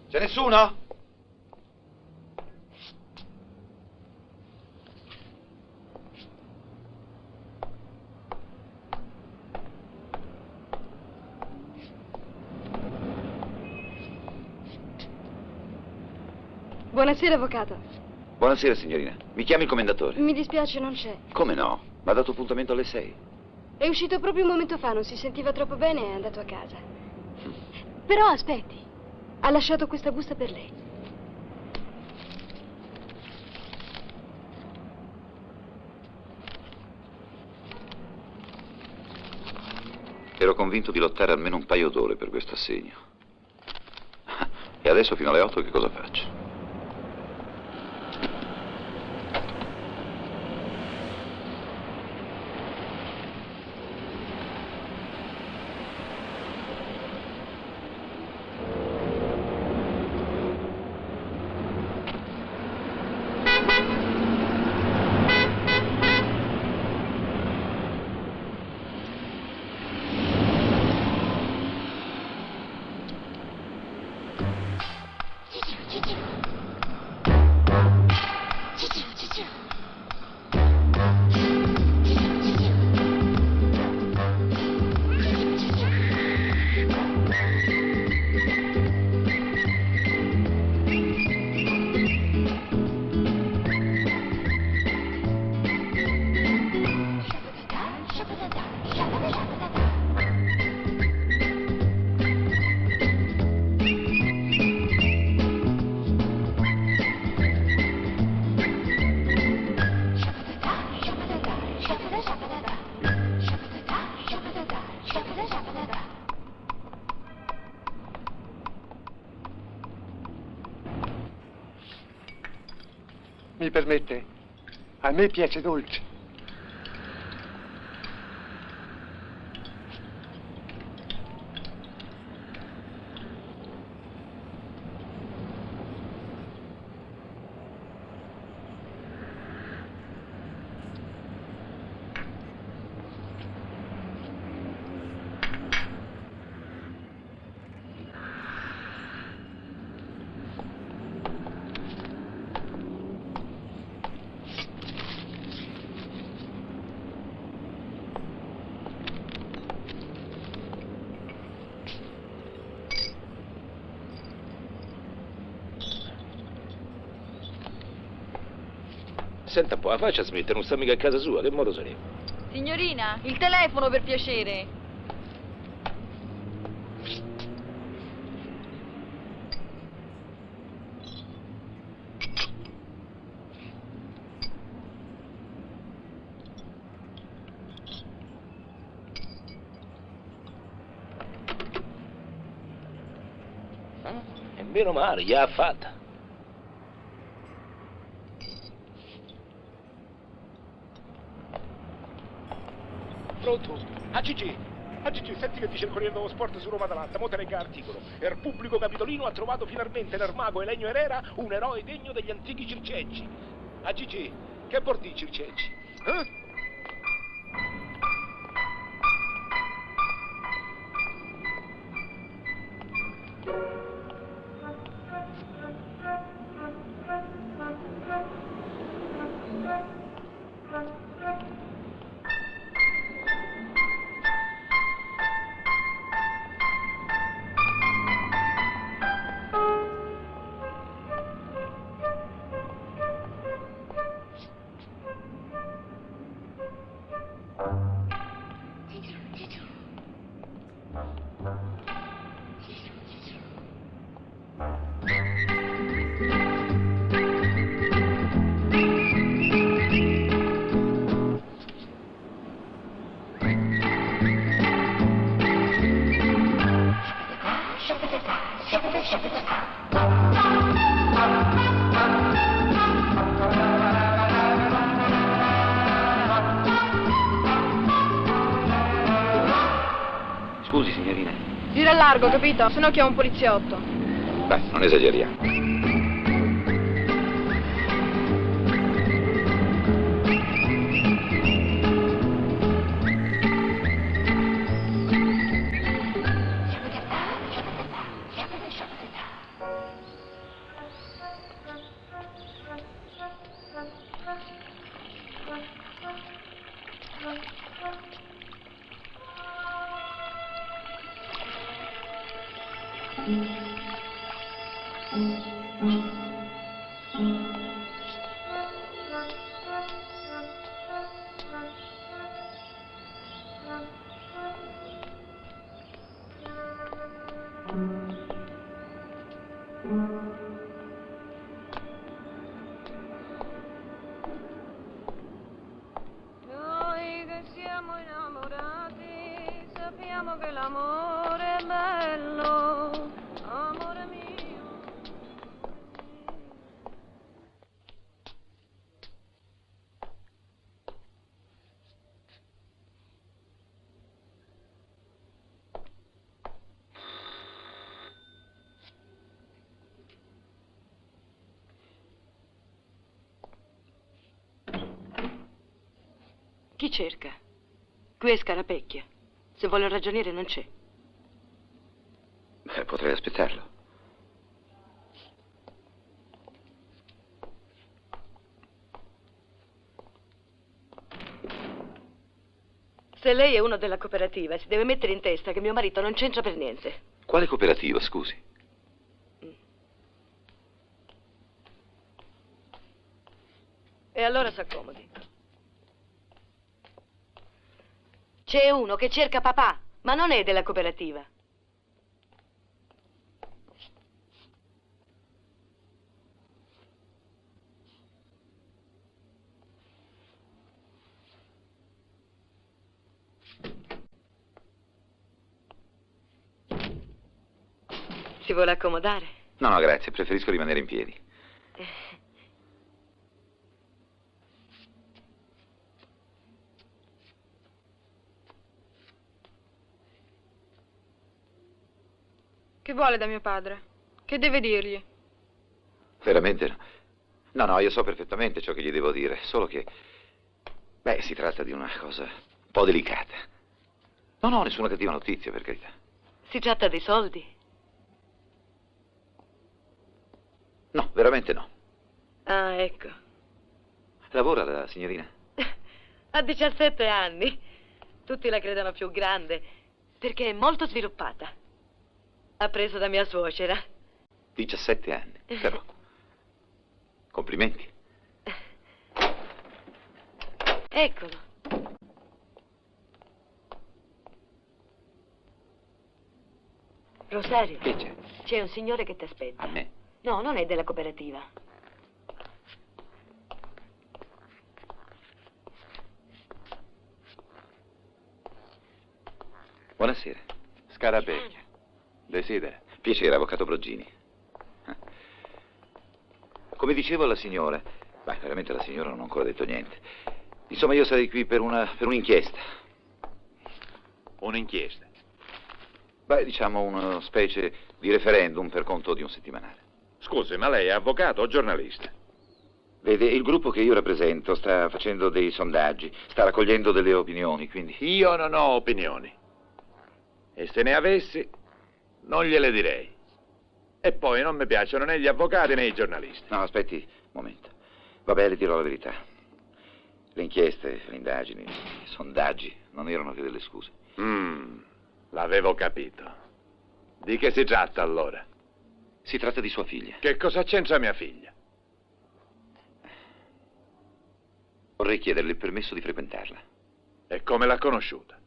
C'è nessuno? Buonasera, avvocato. Buonasera, signorina. Mi chiami il commendatore? Mi dispiace, non c'è. Come no? Mi ha dato appuntamento alle 6. È uscito proprio un momento fa, non si sentiva troppo bene e è andato a casa. Però aspetti. Ha lasciato questa busta per lei. Ero convinto di lottare almeno un paio d'ore per questo assegno. E adesso fino alle 8 che cosa faccio? Mi permette? A me piace dolce. Senta un po', la faccia a smettere, non sta mica a casa sua, che modo sarebbe? Signorina, il telefono per piacere. Meno male, gli ha fatta. Pronto? A Gigi, senti che dice il Corriere dello Sport su Roma Atalanta, mo te legga l'articolo. Il pubblico capitolino ha trovato finalmente nel mago Elenio Herrera un eroe degno degli antichi circensi. A Gigi, che bordi circensi? Eh? Scusi, signorina. Gira a largo, capito? Se no chiamo un poliziotto. Beh, non esageriamo. Noi che siamo innamorati sappiamo che l'amore è bello, amore mio. Chi cerca? Qui è Scarapecchia. Se vuole un ragioniere non c'è. Beh, potrei aspettarlo. Se lei è uno della cooperativa, si deve mettere in testa che mio marito non c'entra per niente. Quale cooperativa, scusi? E allora s'accomodi. C'è uno che cerca papà, ma non è della cooperativa. Si vuole accomodare? No, no, grazie, preferisco rimanere in piedi. Che vuole da mio padre? Che deve dirgli? Veramente no. No, no, io so perfettamente ciò che gli devo dire, solo che... Beh, si tratta di una cosa un po' delicata. No, no, nessuna cattiva notizia, per carità. Si tratta di soldi? No, veramente no. Ah, ecco. Lavora la signorina? Ha 17 anni. Tutti la credono più grande, perché è molto sviluppata. Ha preso da mia suocera. 17 anni, però. Complimenti. Eccolo. Rosario. Che c'è? C'è un signore che ti aspetta. A me? No, non è della cooperativa. Buonasera. Scarapecchia. Desidera. Piacere, avvocato Brogini. come dicevo alla signora, beh, veramente la signora non ha ancora detto niente. Insomma, io sarei qui per un'inchiesta. Un'inchiesta? Beh, diciamo una specie di referendum per conto di un settimanale. Scusi, ma lei è avvocato o giornalista? Vede, il gruppo che io rappresento sta facendo dei sondaggi, sta raccogliendo delle opinioni, quindi... Io non ho opinioni. E se ne avessi, non gliele direi. E poi non mi piacciono né gli avvocati né i giornalisti. No, aspetti un momento. Vabbè, le dirò la verità. Le inchieste, le indagini, i sondaggi non erano che delle scuse. L'avevo capito. Di che si tratta allora? Si tratta di sua figlia. Che cosa c'entra mia figlia? Vorrei chiederle il permesso di frequentarla. E come l'ha conosciuta?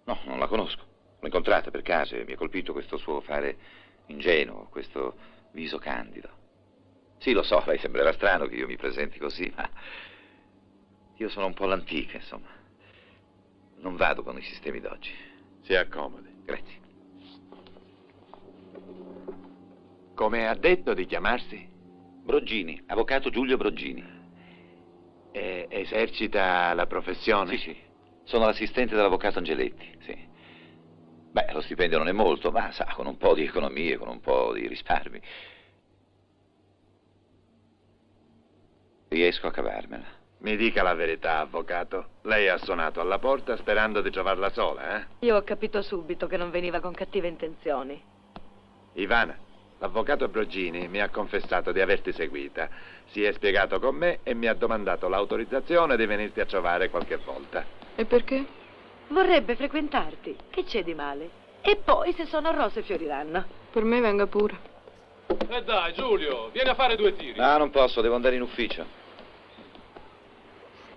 No, non la conosco. L'ho incontrata per caso e mi ha colpito questo suo fare ingenuo, questo viso candido. Sì, lo so, lei sembrerà strano che io mi presenti così, ma io sono un po' all'antica, insomma. Non vado con i sistemi d'oggi. Si accomodi. Grazie. Come ha detto di chiamarsi? Broggini, avvocato Giulio Broggini. E esercita la professione? Sì, sì. Sono l'assistente dell'avvocato Angeletti, sì. Beh, lo stipendio non è molto, ma sa, con un po' di economie, con un po' di risparmi, riesco a cavarmela. Mi dica la verità, avvocato. Lei ha suonato alla porta sperando di trovarla sola, eh? Io ho capito subito che non veniva con cattive intenzioni. Ivana, l'avvocato Broggini mi ha confessato di averti seguita. Si è spiegato con me e mi ha domandato l'autorizzazione di venirti a trovare qualche volta. E perché? Vorrebbe frequentarti. Che c'è di male? E poi, se sono rose, fioriranno. Per me venga pure. Dai, Giulio, vieni a fare 2 tiri. No, non posso, devo andare in ufficio.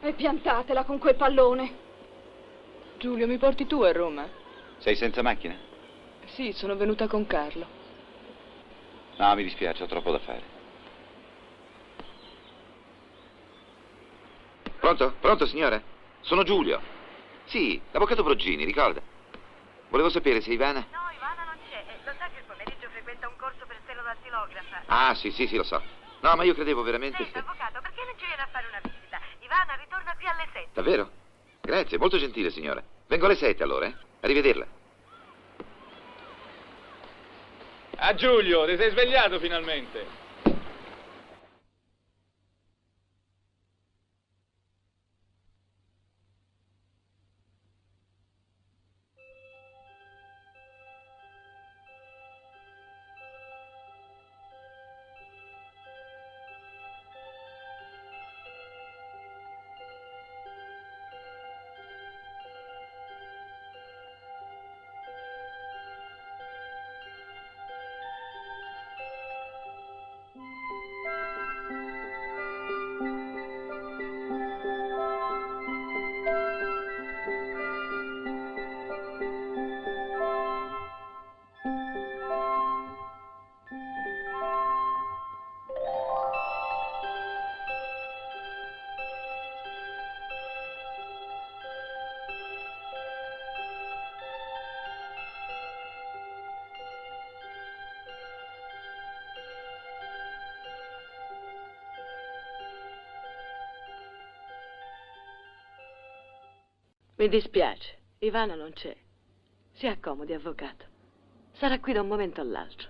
E piantatela con quel pallone. Giulio, mi porti tu a Roma? Sei senza macchina? Sì, sono venuta con Carlo. No, mi dispiace, ho troppo da fare. Pronto? Pronto, signore? Sono Giulio. Sì, l'avvocato Broggini, ricorda? Volevo sapere se Ivana... No, Ivana non c'è. Lo sa che il pomeriggio frequenta un corso per stereodattilografa. Ah, sì, lo so. No, ma io credevo veramente... Senta, avvocato, perché non ci viene a fare una visita? Ivana ritorna qui alle 7. Davvero? Grazie, molto gentile, signora. Vengo alle 7 allora, eh? Arrivederla. Ah, Giulio, ti sei svegliato finalmente. Mi dispiace, Ivana non c'è. Si accomodi, avvocato. Sarà qui da un momento all'altro.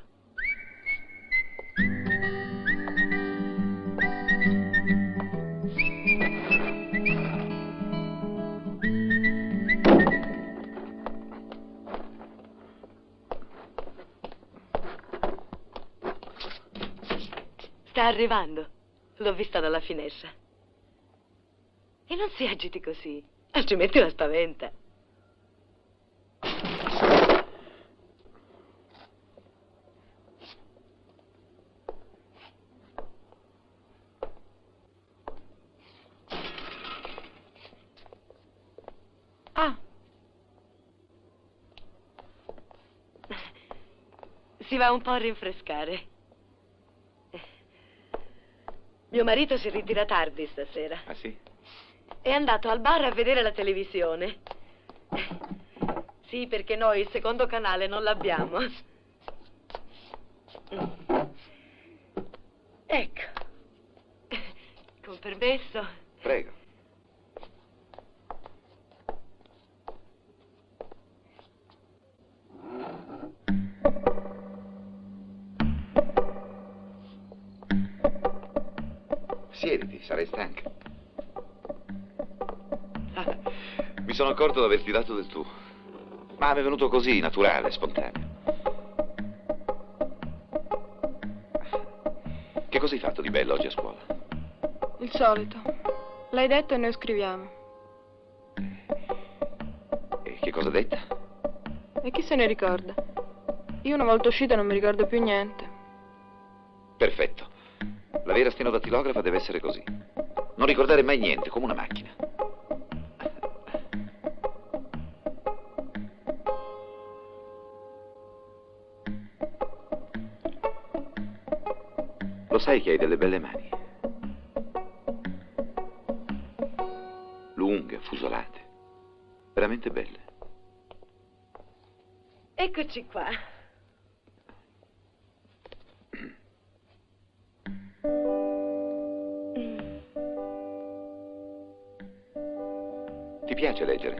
Sta arrivando. L'ho vista dalla finestra. E non si agiti così, altrimenti la spaventa. Ah. Si va un po' a rinfrescare. Mio marito si ritira tardi stasera. Ah, sì? È andato al bar a vedere la televisione. Sì, perché noi il secondo canale non l'abbiamo. Ecco. Con permesso. Prego. Siediti, sarai stanca. Mi sono accorto di averti dato del tu. Ma mi è venuto così, naturale, spontaneo. Che cosa hai fatto di bello oggi a scuola? Il solito. L'hai detto e noi scriviamo. E che cosa hai detta? E chi se ne ricorda? Io una volta uscita non mi ricordo più niente. Perfetto. La vera stenodattilografa deve essere così. Non ricordare mai niente, come una macchina. Lo sai che hai delle belle mani? Lunghe, affusolate. Veramente belle. Eccoci qua. Ti piace leggere?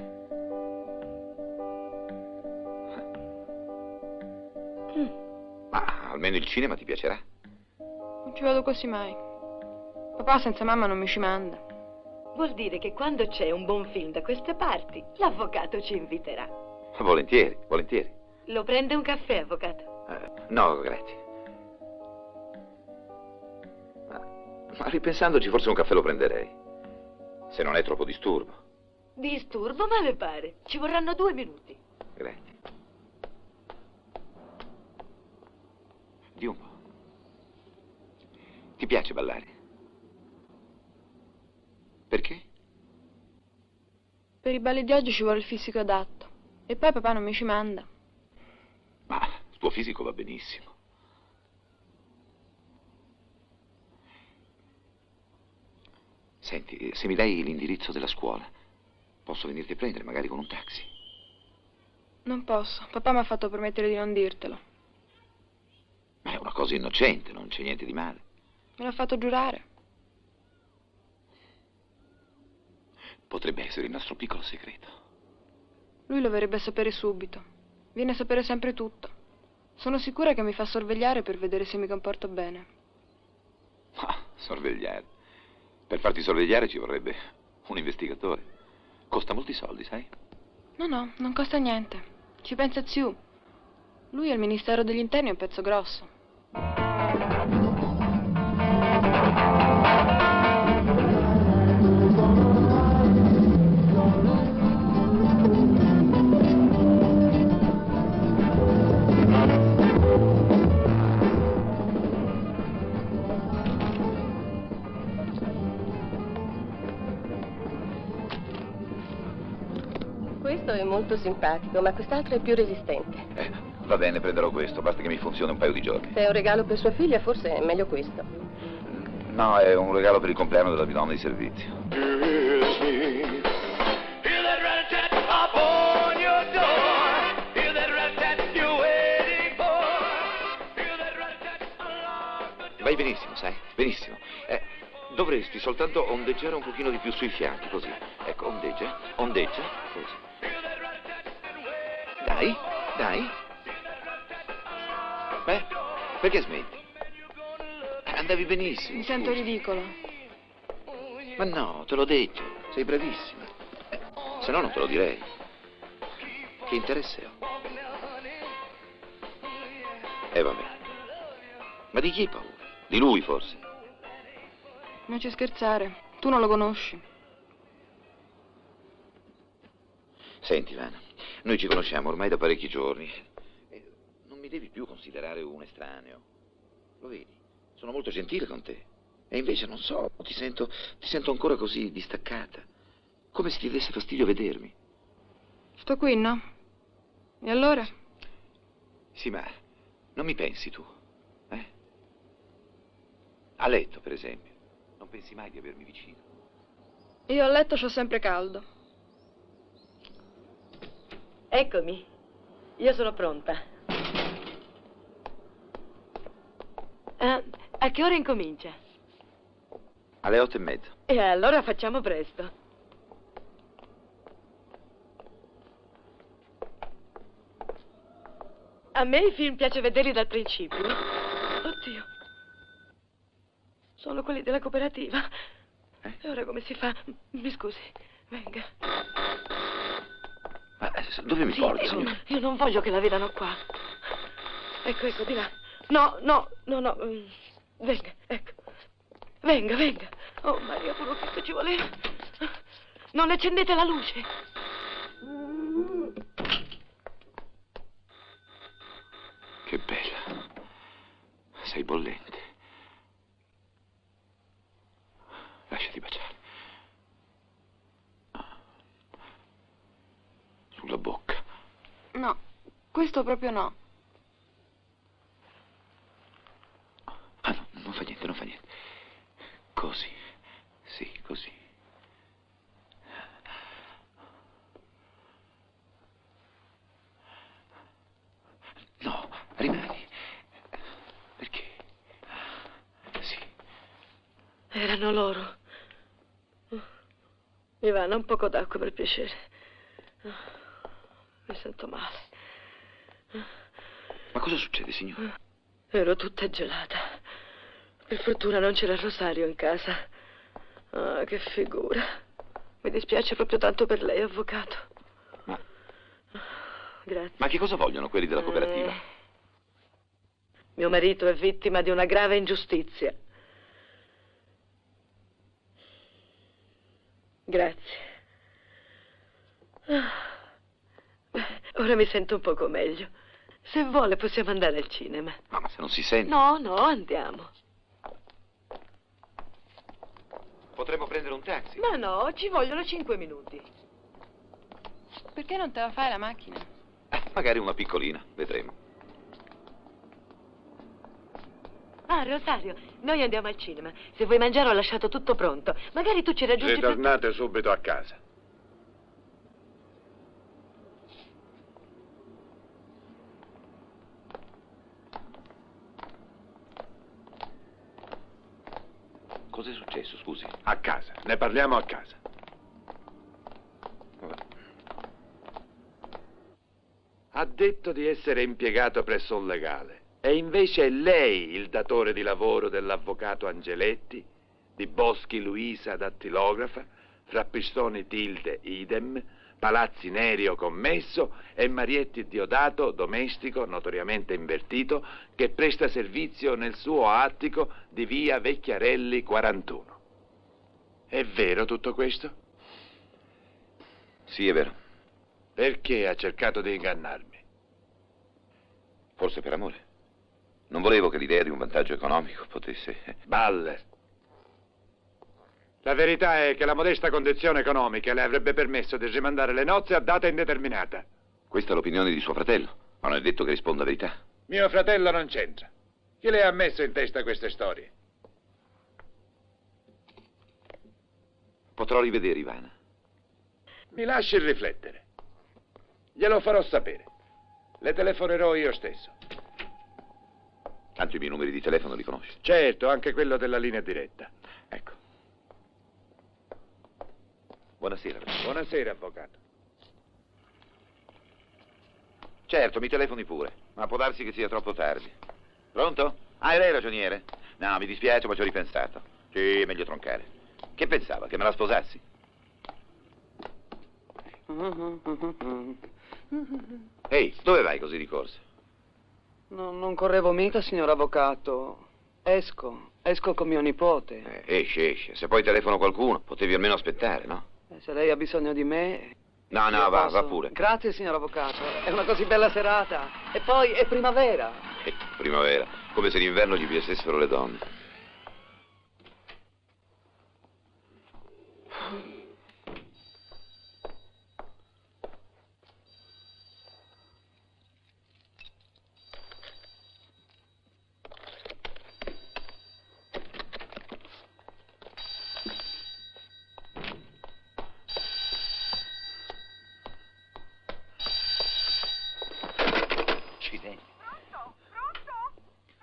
Ma almeno il cinema ti piacerà? Non ci vado quasi mai. Papà senza mamma non mi ci manda. Vuol dire che quando c'è un buon film da queste parti, l'avvocato ci inviterà. Volentieri, volentieri. Lo prende un caffè, avvocato? No, grazie. Ma ripensandoci, forse un caffè lo prenderei. Se non è troppo disturbo. Disturbo, ma le pare. Ci vorranno 2 minuti. Grazie. Di un po'. Ti piace ballare? Perché? Per i balli di oggi ci vuole il fisico adatto. E poi papà non mi ci manda. Ma il tuo fisico va benissimo. Senti, se mi dai l'indirizzo della scuola, posso venirti a prendere, magari con un taxi. Non posso. Papà mi ha fatto promettere di non dirtelo. Ma è una cosa innocente, non c'è niente di male. Me l'ha fatto giurare. Potrebbe essere il nostro piccolo segreto. Lui lo verrebbe a sapere subito. Viene a sapere sempre tutto. Sono sicura che mi fa sorvegliare per vedere se mi comporto bene. Ah, sorvegliare. Per farti sorvegliare ci vorrebbe un investigatore. Costa molti soldi, sai? No, no, non costa niente. Ci pensa Ziu. Lui al Ministero degli Interni è un pezzo grosso. Questo è molto simpatico, ma quest'altro è più resistente. Va bene, prenderò questo, basta che mi funzioni un paio di giorni. Se è un regalo per sua figlia, forse è meglio questo. No, è un regalo per il compleanno della mia donna di servizio. Vai benissimo, sai? Benissimo. Dovresti soltanto ondeggiare un pochino di più sui fianchi, così. Ecco, ondeggia, così. Dai, dai. Beh, perché smetti? Andavi benissimo. Mi sento ridicolo. Ma no, te lo detto, sei bravissima. Se no non te lo direi. Che interesse ho? Vabbè. Ma di chi hai paura? Di lui, forse? Non ci scherzare. Tu non lo conosci. Senti, Ivana, noi ci conosciamo ormai da parecchi giorni. Non mi devi più considerare un estraneo. Lo vedi? Sono molto gentile con te. E invece, non so, ti sento ancora così distaccata. Come se ti desse fastidio vedermi. Sto qui, no? E allora? Sì, ma non mi pensi tu, eh? A letto, per esempio. Non pensi mai di avermi vicino? Io a letto c'ho sempre caldo. Eccomi. Io sono pronta. A che ora incomincia? Alle 8:30. E allora facciamo presto. A me i film piace vederli dal principio. Oddio. Sono quelli della cooperativa. E ora come si fa? Mi scusi, venga. Ma dove mi porti, signora? Io non voglio che la vedano qua. Ecco, ecco, di là. No. Venga, ecco. Venga. Oh, Maria, pure che ci voleva. Non accendete la luce. Che bella. Sei bollente. Lasciati baciare. Sulla bocca. No, questo proprio no. Ah, no, non fa niente. Così. Sì, così. No, rimani. Perché? Sì. Erano loro. Ivana, un poco d'acqua per piacere. Mi sento male. Ma cosa succede, signora? Ero tutta gelata. Per fortuna non c'era il rosario in casa. Ah, che figura. Mi dispiace proprio tanto per lei, avvocato. Ma... Grazie. Ma che cosa vogliono quelli della cooperativa? Mio marito è vittima di una grave ingiustizia. Grazie. Ora mi sento un poco meglio. Se vuole possiamo andare al cinema. Ma se non si sente... No, andiamo. Potremmo prendere un taxi. Ma no, ci vogliono 5 minuti. Perché non te la fai la macchina? Magari una piccolina, vedremo. Ah, Rosario, noi andiamo al cinema. Se vuoi mangiare ho lasciato tutto pronto. Magari tu ci raggiungi... Ritornate subito a casa. Cos'è successo, scusi? A casa, ne parliamo a casa. Ha detto di essere impiegato presso un legale. E invece è lei il datore di lavoro dell'avvocato Angeletti, di Boschi Luisa dattilografa, Frappistoni Tilde idem, Palazzi Nerio commesso e Marietti Diodato domestico notoriamente invertito che presta servizio nel suo attico di via Vecchiarelli 41. È vero tutto questo? Sì, è vero. Perché ha cercato di ingannarmi? Forse per amore. Non volevo che l'idea di un vantaggio economico potesse... Balle. La verità è che la modesta condizione economica le avrebbe permesso di rimandare le nozze a data indeterminata. Questa è l'opinione di suo fratello, ma non è detto che risponda a verità. Mio fratello non c'entra. Chi le ha messo in testa queste storie? Potrò rivedere Ivana. Mi lasci riflettere. Glielo farò sapere. Le telefonerò io stesso. Tanto i miei numeri di telefono li conosci. Certo, anche quello della linea diretta. Ecco. Buonasera. Buonasera, avvocato. Certo, mi telefoni pure, ma può darsi che sia troppo tardi. Pronto? Ah, è lei ragioniere? No, mi dispiace, ma ci ho ripensato. Sì, è meglio troncare. Che pensava, che me la sposassi? Ehi, dove vai così di corsa? No, non correvo mica, signor avvocato. Esco con mio nipote. Esce. Se poi telefono qualcuno, potevi almeno aspettare, no? Se lei ha bisogno di me... No, va pure. Grazie, signor avvocato. È una così bella serata. E poi è primavera. Primavera, come se d'inverno gli piacessero le donne.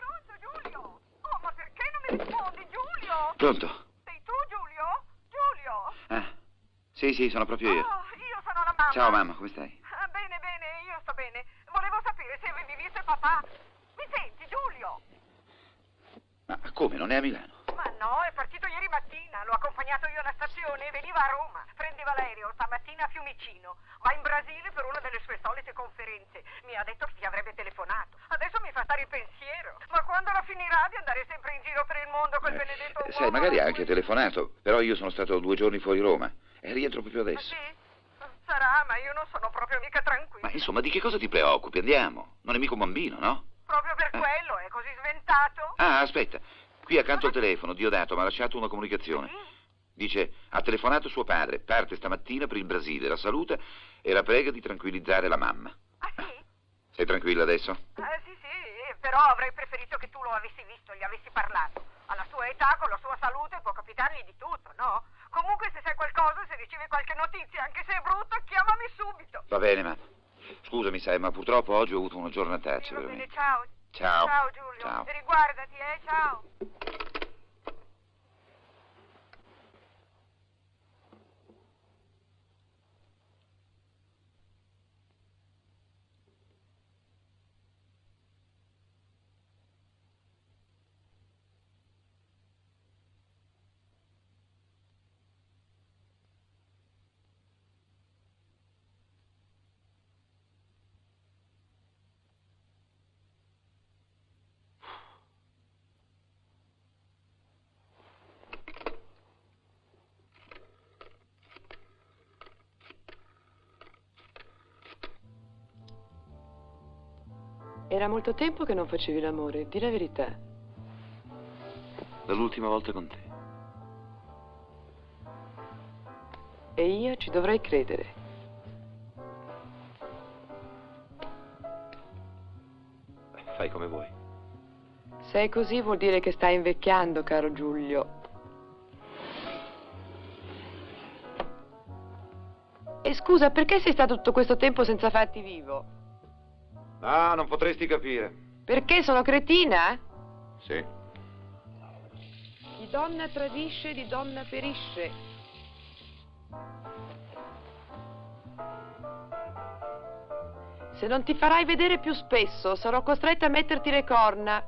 Pronto, Giulio? Oh, ma perché non mi rispondi, Giulio? Pronto? Sei tu? Sì, sono proprio io. Oh, io sono la mamma. Ciao mamma, come stai? Bene, io sto bene. Volevo sapere se avevi visto il papà. Mi senti, Giulio? Ma come, non è a Milano? Ma no, è partito ieri mattina. L'ho accompagnato io alla stazione e veniva a Roma. Prendeva l'aereo stamattina a Fiumicino. Va in Brasile per una delle sue solite conferenze. Mi ha detto che ti avrebbe telefonato. Adesso mi fa stare il pensiero. Ma quando la finirà di andare sempre in giro per il mondo quel benedetto uomo? Sai, magari ha anche telefonato, però io sono stato 2 giorni fuori Roma e rientro proprio adesso. Sì? Sarà, ma io non sono proprio mica tranquilla. Ma insomma, di che cosa ti preoccupi? Andiamo. Non è mica un bambino, no? Proprio per quello, è così sventato. Ah, aspetta. Qui accanto al telefono, Diodato mi ha lasciato una comunicazione. Dice, ha telefonato suo padre, parte stamattina per il Brasile, la saluta e la prega di tranquillizzare la mamma. Ah, sì? Sei tranquilla adesso? Sì, però avrei preferito che tu lo avessi visto, gli avessi parlato. Alla sua età, con la sua salute, può capitargli di tutto, no? Comunque, se sai qualcosa, se ricevi qualche notizia, anche se è brutta, chiamami subito. Va bene, ma scusami, sai, ma purtroppo oggi ho avuto una giornataccia, Va veramente. bene, ciao. Ciao. Ciao, Giulio. Ciao. Riguardati, ciao. Era molto tempo che non facevi l'amore, di la verità. Dall'ultima volta con te. E io ci dovrei credere. Fai come vuoi. Se è così vuol dire che stai invecchiando, caro Giulio. E scusa, perché sei stato tutto questo tempo senza farti vivo? Ah, non potresti capire. Perché sono cretina? Sì. Di donna tradisce, di donna perisce. Se non ti farai vedere più spesso, sarò costretta a metterti le corna.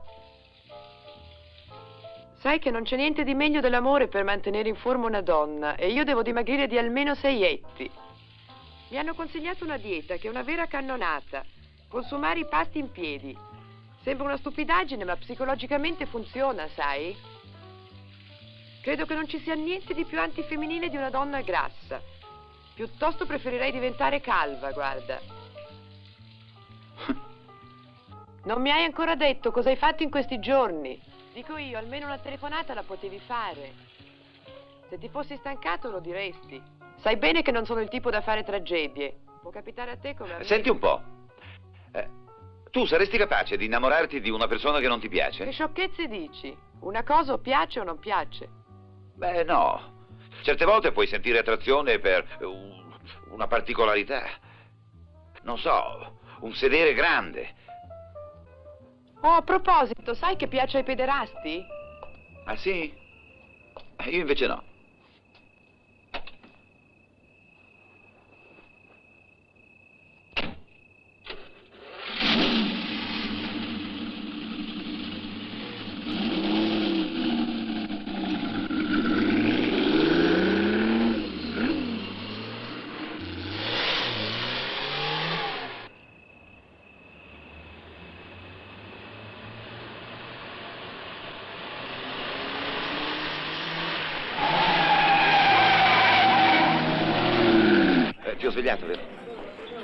Sai che non c'è niente di meglio dell'amore per mantenere in forma una donna, e io devo dimagrire di almeno 6 etti. Mi hanno consigliato una dieta che è una vera cannonata. Consumare i pasti in piedi. Sembra una stupidaggine, ma psicologicamente funziona, sai? Credo che non ci sia niente di più antifemminile di una donna grassa. Piuttosto preferirei diventare calva, guarda. Non mi hai ancora detto cosa hai fatto in questi giorni. Dico io, almeno una telefonata la potevi fare. Se ti fossi stancato lo diresti. Sai bene che non sono il tipo da fare tragedie. Può capitare a te come a me. Senti un po'. Tu saresti capace di innamorarti di una persona che non ti piace? Che sciocchezze dici? Una cosa o piace o non piace? Beh, no. Certe volte puoi sentire attrazione per una particolarità. Non so, un sedere grande. Oh, a proposito, sai che piace ai pederasti? Ah, sì? Io invece no. Ti ho svegliato, vero?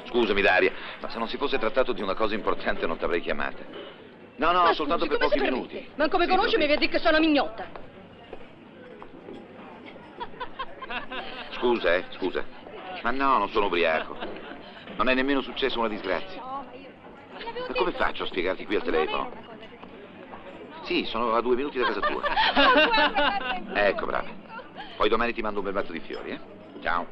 Scusami, Daria, ma se non si fosse trattato di una cosa importante non ti avrei chiamata. No, Ma soltanto scusi, per come pochi si minuti. permette? Ma come Sì, conosce mi così. vedi che sono mignotta. Scusa, scusa. Ma no, non sono ubriaco. Non è nemmeno successa una disgrazia. Ma come faccio a spiegarti qui al telefono? Sì, sono a 2 minuti da casa tua. Ecco, brava. Poi domani ti mando un bel mazzo di fiori, eh? Ciao.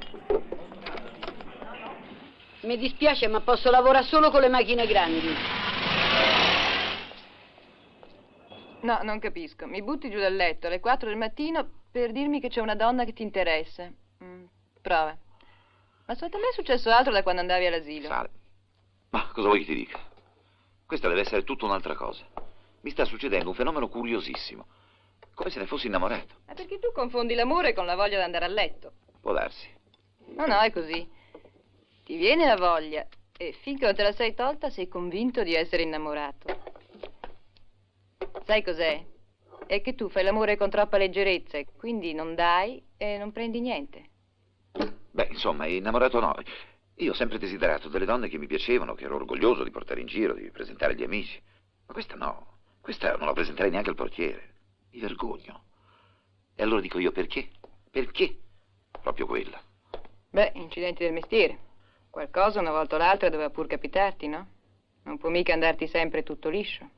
Mi dispiace, ma posso lavorare solo con le macchine grandi. No, non capisco. Mi butti giù dal letto alle 4 del mattino per dirmi che c'è una donna che ti interessa. Prova. Ma sotto me è successo altro da quando andavi all'asilo. Sale. Ma cosa vuoi che ti dica? Questa deve essere tutta un'altra cosa. Mi sta succedendo un fenomeno curiosissimo. Come se ne fossi innamorato. È perché tu confondi l'amore con la voglia di andare a letto. Può darsi. No, no, è così. Ti viene la voglia e finché non te la sei tolta sei convinto di essere innamorato. Sai cos'è? È che tu fai l'amore con troppa leggerezza e quindi non dai e non prendi niente. Beh, insomma, innamorato no. Io ho sempre desiderato delle donne che mi piacevano, che ero orgoglioso di portare in giro, di presentare agli amici. Ma questa no. Questa non la presenterei neanche al portiere. Mi vergogno. E allora dico io, perché? Perché? Proprio quella. Beh, incidenti del mestiere. Qualcosa una volta o l'altra doveva pur capitarti, no? Non può mica andarti sempre tutto liscio.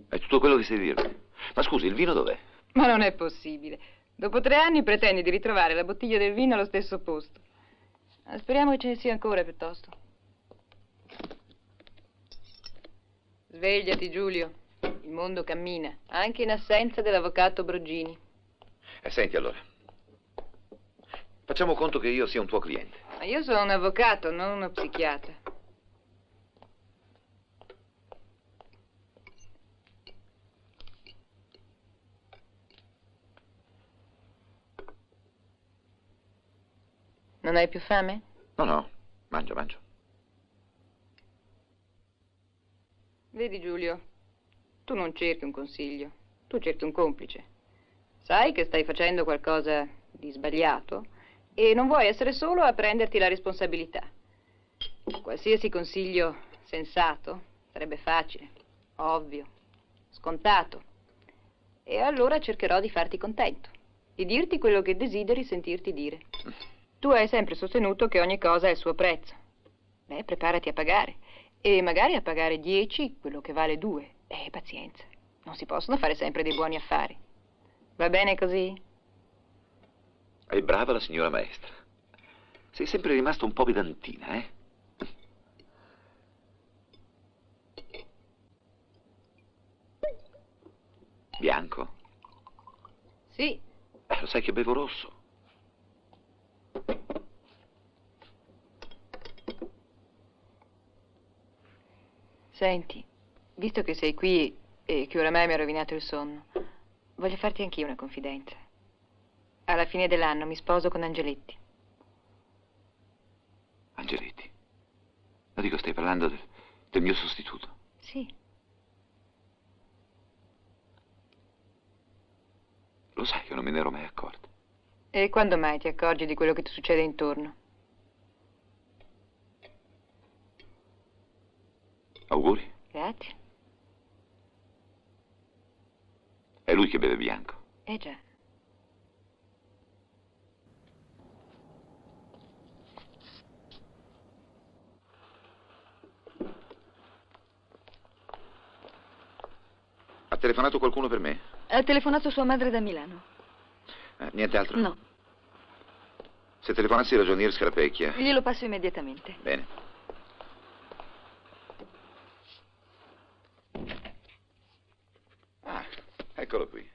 È tutto quello che sai dirmi. Ma scusi, il vino dov'è? Ma non è possibile. Dopo 3 anni pretendi di ritrovare la bottiglia del vino allo stesso posto. Ma speriamo che ce ne sia ancora, piuttosto. Svegliati, Giulio. Il mondo cammina, anche in assenza dell'avvocato Broggini. Senti allora. Facciamo conto che io sia un tuo cliente. Ma io sono un avvocato, non uno psichiatra. Non hai più fame? No, no. Mangia, mangia. Vedi, Giulio, tu non cerchi un consiglio, tu cerchi un complice. Sai che stai facendo qualcosa di sbagliato e non vuoi essere solo a prenderti la responsabilità. Qualsiasi consiglio sensato sarebbe facile, ovvio, scontato. E allora cercherò di farti contento, di dirti quello che desideri sentirti dire. Tu hai sempre sostenuto che ogni cosa ha il suo prezzo. Beh, preparati a pagare. E magari a pagare 10 quello che vale 2. Pazienza. Non si possono fare sempre dei buoni affari. Va bene così? È brava la signora maestra. Sei sempre rimasta un po' pedantina, eh? Bianco? Sì. Lo sai che bevo rosso? Senti, visto che sei qui e che oramai mi ha rovinato il sonno, voglio farti anch'io una confidenza. Alla fine dell'anno mi sposo con Angeletti. Angeletti? Lo dico, stai parlando del mio sostituto? Sì. Lo sai che non me ne ero mai accorto. E quando mai ti accorgi di quello che ti succede intorno? Auguri. Grazie. È lui che beve bianco. Già. Ha telefonato qualcuno per me? Ha telefonato sua madre da Milano. Niente altro? No. Se telefonassi il ragionier Scarpecchia. Glielo passo immediatamente. Bene. Eccolo qui.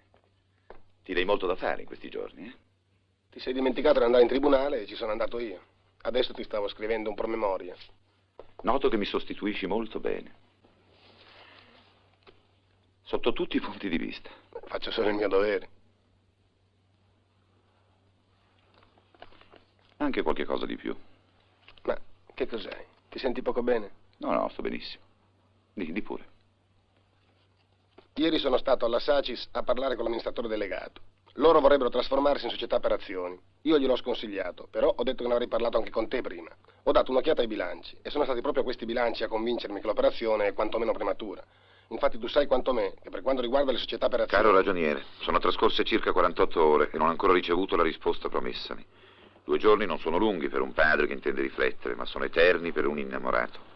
Ti dai molto da fare in questi giorni, eh? Ti sei dimenticato di andare in tribunale e ci sono andato io. Adesso ti stavo scrivendo un promemoria. Noto che mi sostituisci molto bene. Sotto tutti i punti di vista. Faccio solo il mio dovere. Anche qualche cosa di più. Ma che cos'hai? Ti senti poco bene? No, sto benissimo. Di pure. Ieri sono stato alla Sacis a parlare con l'amministratore delegato. Loro vorrebbero trasformarsi in società per azioni. Io gliel'ho sconsigliato, però ho detto che ne avrei parlato anche con te prima. Ho dato un'occhiata ai bilanci e sono stati proprio questi bilanci a convincermi che l'operazione è quantomeno prematura. Infatti tu sai quanto me che per quanto riguarda le società per azioni... Caro ragioniere, sono trascorse circa 48 ore e non ho ancora ricevuto la risposta promessami. 2 giorni non sono lunghi per un padre che intende riflettere, ma sono eterni per un innamorato.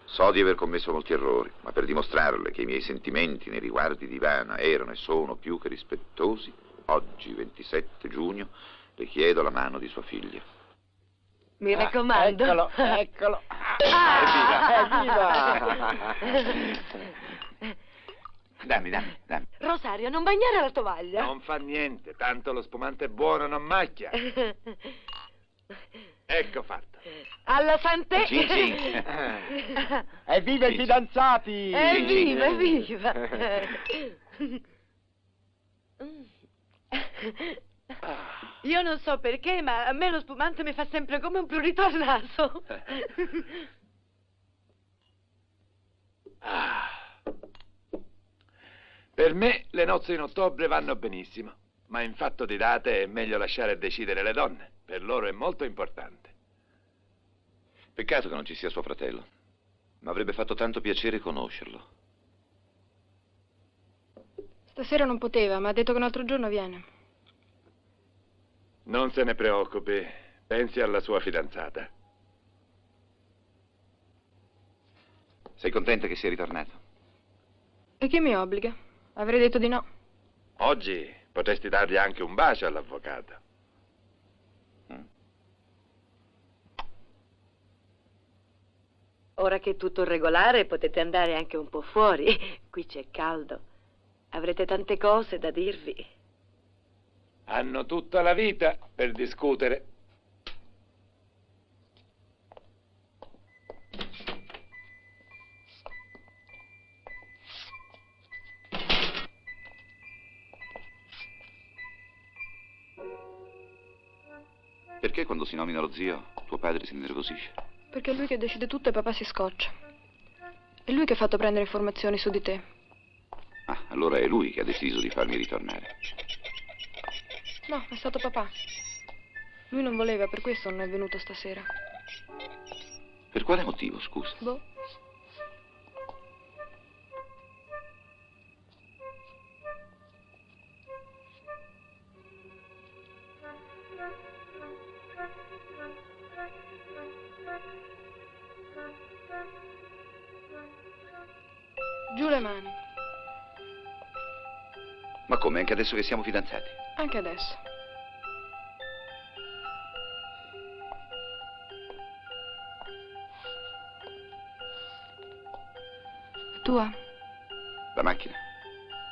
So di aver commesso molti errori, ma per dimostrarle che i miei sentimenti nei riguardi di Ivana erano e sono più che rispettosi, oggi, 27 giugno, le chiedo la mano di sua figlia. Mi raccomando. Eccolo, eccolo. Evviva! Dammi. Rosario, non bagnare la tovaglia. Non fa niente, tanto lo spumante è buono, non macchia. Ecco fatta. Alla Sant'E... Cin cin. Evviva i fidanzati! Evviva, evviva! Io non so perché, ma a me lo spumante mi fa sempre come un prurito al naso. Per me le nozze in ottobre vanno benissimo, ma in fatto di date è meglio lasciare decidere le donne. Per loro è molto importante. Peccato che non ci sia suo fratello. Mi avrebbe fatto tanto piacere conoscerlo. Stasera non poteva, ma ha detto che un altro giorno viene. Non se ne preoccupi, pensi alla sua fidanzata. Sei contenta che sia ritornato? E chi mi obbliga? Avrei detto di no. Oggi potresti dargli anche un bacio all'avvocato. Ora che è tutto regolare potete andare anche un po' fuori. Qui c'è caldo. Avrete tante cose da dirvi. Hanno tutta la vita per discutere. Perché quando si nomina lo zio, tuo padre si innervosisce? Perché è lui che decide tutto e papà si scoccia. È lui che ha fatto prendere informazioni su di te. Ah, allora è lui che ha deciso di farmi ritornare. No, è stato papà. Lui non voleva, per questo non è venuto stasera. Per quale motivo, scusa? Boh. Giù le mani. Ma come, anche adesso che siamo fidanzati? Anche adesso. È tua? La macchina?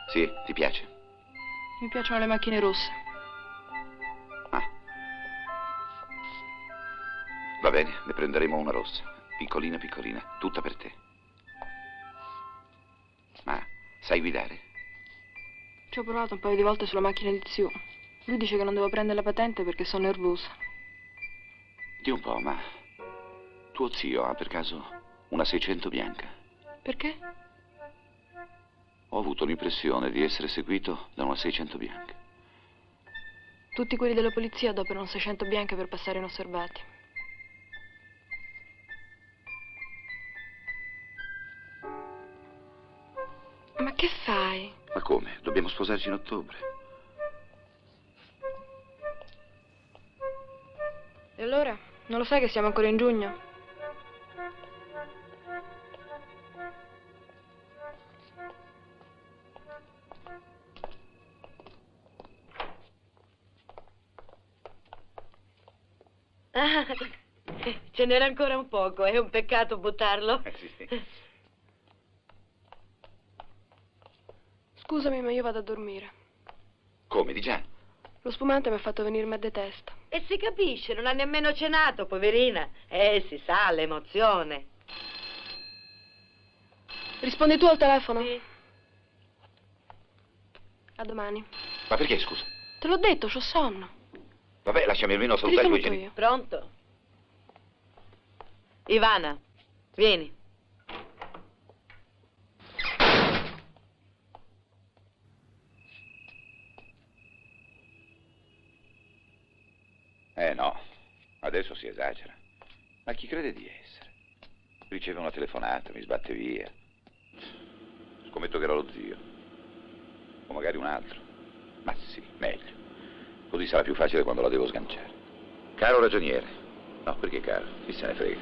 Sì, ti piace? Mi piacciono le macchine rosse. Va bene, ne prenderemo una rossa. Piccolina, piccolina, tutta per te. Ma sai guidare? Ci ho provato un paio di volte sulla macchina di zio. Lui dice che non devo prendere la patente perché sono nervosa. Di un po', ma tuo zio ha per caso una 600 bianca? Perché? Ho avuto l'impressione di essere seguito da una 600 bianca. Tutti quelli della polizia adoperano 600 bianche per passare inosservati. Ma che fai? Ma come? Dobbiamo sposarci in ottobre. E allora? Non lo sai che siamo ancora in giugno? Ah, ce n'era ancora un poco, è un peccato buttarlo. Sì. Scusami, ma io vado a dormire. Come, di già? Lo spumante mi ha fatto venire mal di testa. E si capisce, non ha nemmeno cenato, poverina. Si sa, l'emozione. Rispondi tu al telefono? Sì. A domani. Ma perché, scusa? Te l'ho detto, c'ho sonno. Vabbè, lasciami almeno salutare i tuoi Risaluto genitori. Pronto? Ivana, vieni. No, adesso si esagera. Ma chi crede di essere? Riceve una telefonata, mi sbatte via. Scommetto che era lo zio. O magari un altro. Ma sì, meglio. Così sarà più facile quando la devo sganciare. Caro ragioniere. No, perché caro? Chi se ne frega.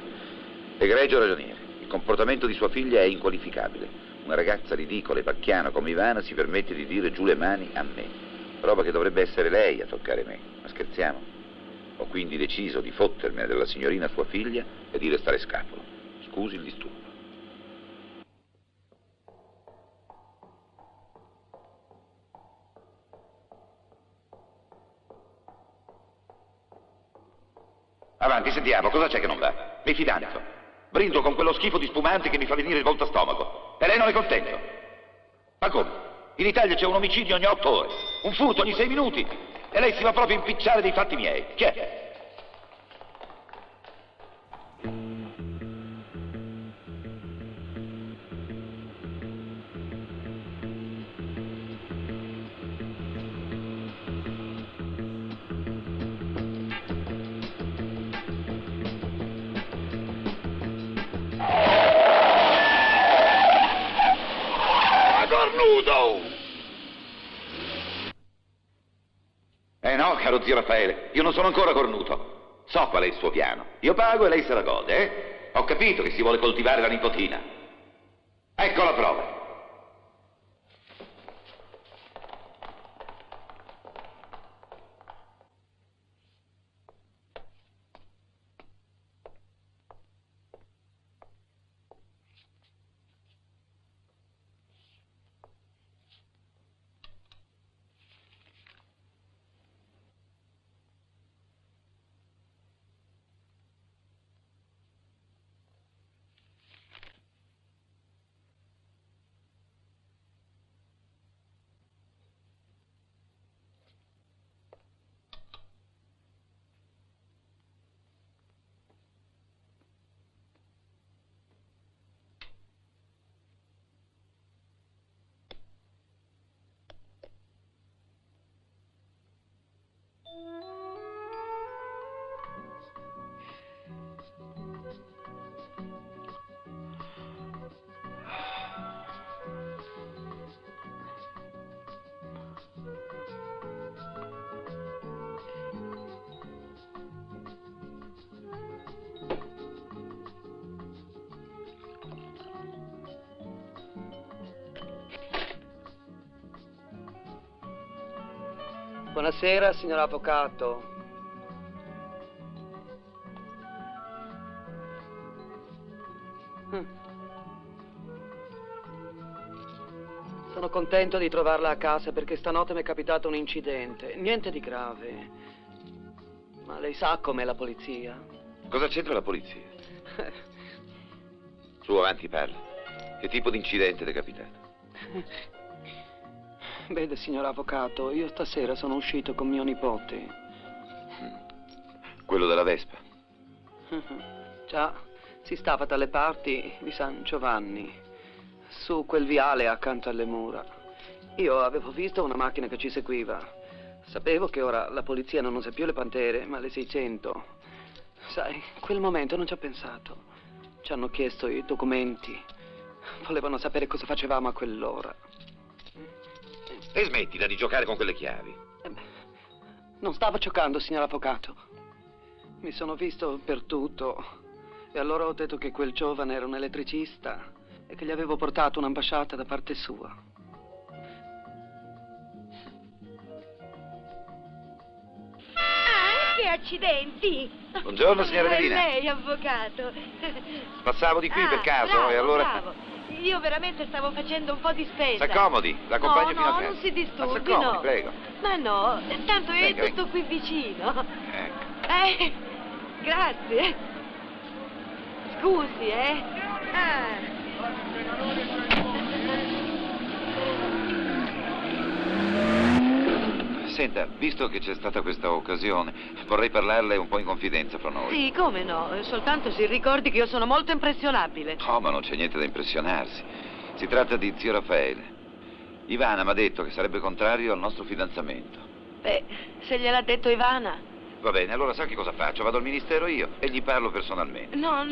Egregio ragioniere. Il comportamento di sua figlia è inqualificabile. Una ragazza ridicola e pacchiana come Ivana si permette di dire giù le mani a me. Roba che dovrebbe essere lei a toccare me. Ma scherziamo? Ho quindi deciso di fottermene della signorina sua figlia e di restare scapolo. Scusi il disturbo. Avanti. avanti, sentiamo, cosa c'è che non va? Mi fidanzo. Brindo con quello schifo di spumante che mi fa venire il volto a stomaco. E lei non è contento? Ma come? In Italia c'è un omicidio ogni 8 ore, un furto ogni 6 minuti. E lei si va proprio a impicciare dei fatti miei. Chi è? No, caro zio Raffaele, io non sono ancora cornuto. So qual è il suo piano. Io pago e lei se la gode, eh? Ho capito che si vuole coltivare la nipotina. Ecco la prova. Buonasera, signor avvocato. Sono contento di trovarla a casa perché stanotte mi è capitato un incidente. Niente di grave. Ma lei sa com'è la polizia? Cosa c'entra la polizia? Su, avanti, parli. Che tipo di incidente ti è capitato? Vede, signor avvocato, io stasera sono uscito con mio nipote. Quello della Vespa? Già, si stava dalle parti di San Giovanni, su quel viale accanto alle mura. Io avevo visto una macchina che ci seguiva. Sapevo che ora la polizia non usa più le Pantere, ma le 600. Sai, in quel momento non ci ho pensato. Ci hanno chiesto i documenti. Volevano sapere cosa facevamo a quell'ora. E smettila di giocare con quelle chiavi. Non stavo giocando, signor avvocato. Mi sono visto per tutto. E allora ho detto che quel giovane era un elettricista e che gli avevo portato un'ambasciata da parte sua. Che accidenti! Buongiorno, signora Galina. È lei, avvocato. Passavo di qui per caso, bravo, e allora... Bravo. Io veramente stavo facendo un po' di spesa. S'accomodi, l'accompagno fino a casa. No, non si disturbi, s'accomodi, no. prego. Ma no, tanto è Venga, tutto qui vicino. Ecco. Grazie. Scusi, Senta, visto che c'è stata questa occasione, vorrei parlarle un po' in confidenza fra noi. Sì, come no, soltanto si ricordi che io sono molto impressionabile. No, ma non c'è niente da impressionarsi. Si tratta di zio Raffaele. Ivana mi ha detto che sarebbe contrario al nostro fidanzamento. Beh, se gliel'ha detto Ivana. Va bene, allora sa che cosa faccio? Vado al ministero io e gli parlo personalmente. No,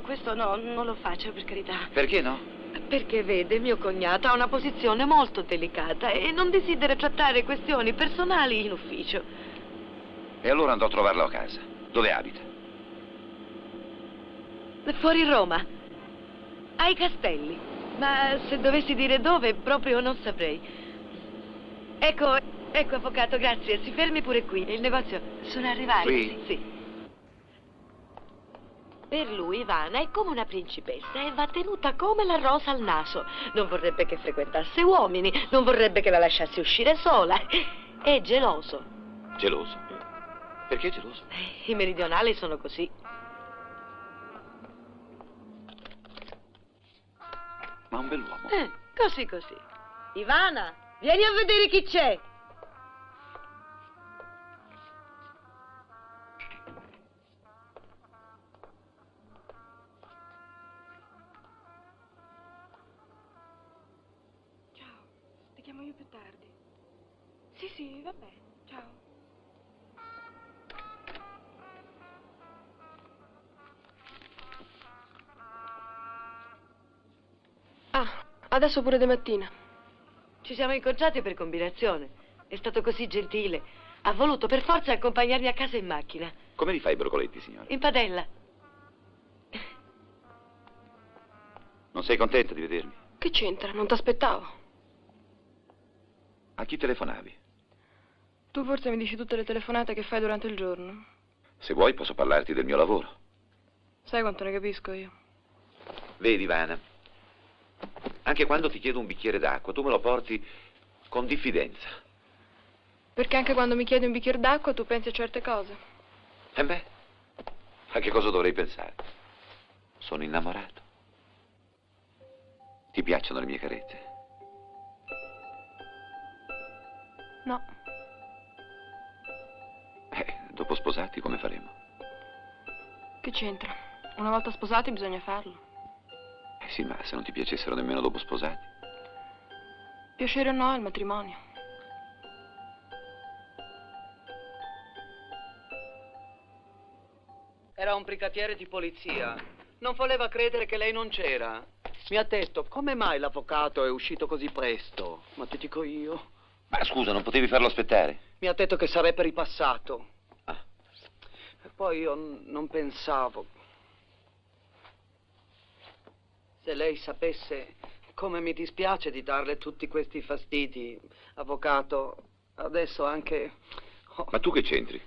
questo no, non lo faccio, per carità. Perché no? Perché vede, mio cognato ha una posizione molto delicata e non desidera trattare questioni personali in ufficio. E allora andrò a trovarlo a casa. Dove abita? Fuori Roma, ai Castelli. Ma se dovessi dire dove, proprio non saprei. Ecco, avvocato, grazie. Si fermi pure qui. Il negozio sono arrivati. Qui? Sì. Per lui Ivana è come una principessa e va tenuta come la rosa al naso. Non vorrebbe che frequentasse uomini, non vorrebbe che la lasciassi uscire sola. È geloso. Geloso? Perché è geloso? I meridionali sono così. Ma un bell'uomo. Così così. Ivana, vieni a vedere chi c'è. Ciao, ti chiamo io più tardi. Sì, vabbè, ciao. Ah, adesso pure domattina. Ci siamo incontrati per combinazione. È stato così gentile. Ha voluto per forza accompagnarmi a casa in macchina. Come li fa i brocoletti, signore? In padella. Non sei contenta di vedermi? Che c'entra? Non t'aspettavo. A chi telefonavi? Tu forse mi dici tutte le telefonate che fai durante il giorno. Se vuoi posso parlarti del mio lavoro. Sai quanto ne capisco io? Vedi, Ivana, anche quando ti chiedo un bicchiere d'acqua, tu me lo porti con diffidenza. Perché anche quando mi chiedi un bicchiere d'acqua tu pensi a certe cose. E beh, a che cosa dovrei pensare? Sono innamorato. Ti piacciono le mie carezze? No. Dopo sposati come faremo? Che c'entra? Una volta sposati bisogna farlo. Sì, ma se non ti piacessero nemmeno dopo sposati? Piacere o no, è il matrimonio. Era un brigadiere di polizia. Non voleva credere che lei non c'era. Mi ha detto, come mai l'avvocato è uscito così presto? Ma ti dico io. Ma scusa, non potevi farlo aspettare? Mi ha detto che sarebbe ripassato. E poi io non pensavo. Se lei sapesse come mi dispiace di darle tutti questi fastidi, avvocato, adesso anche... Ma tu che c'entri?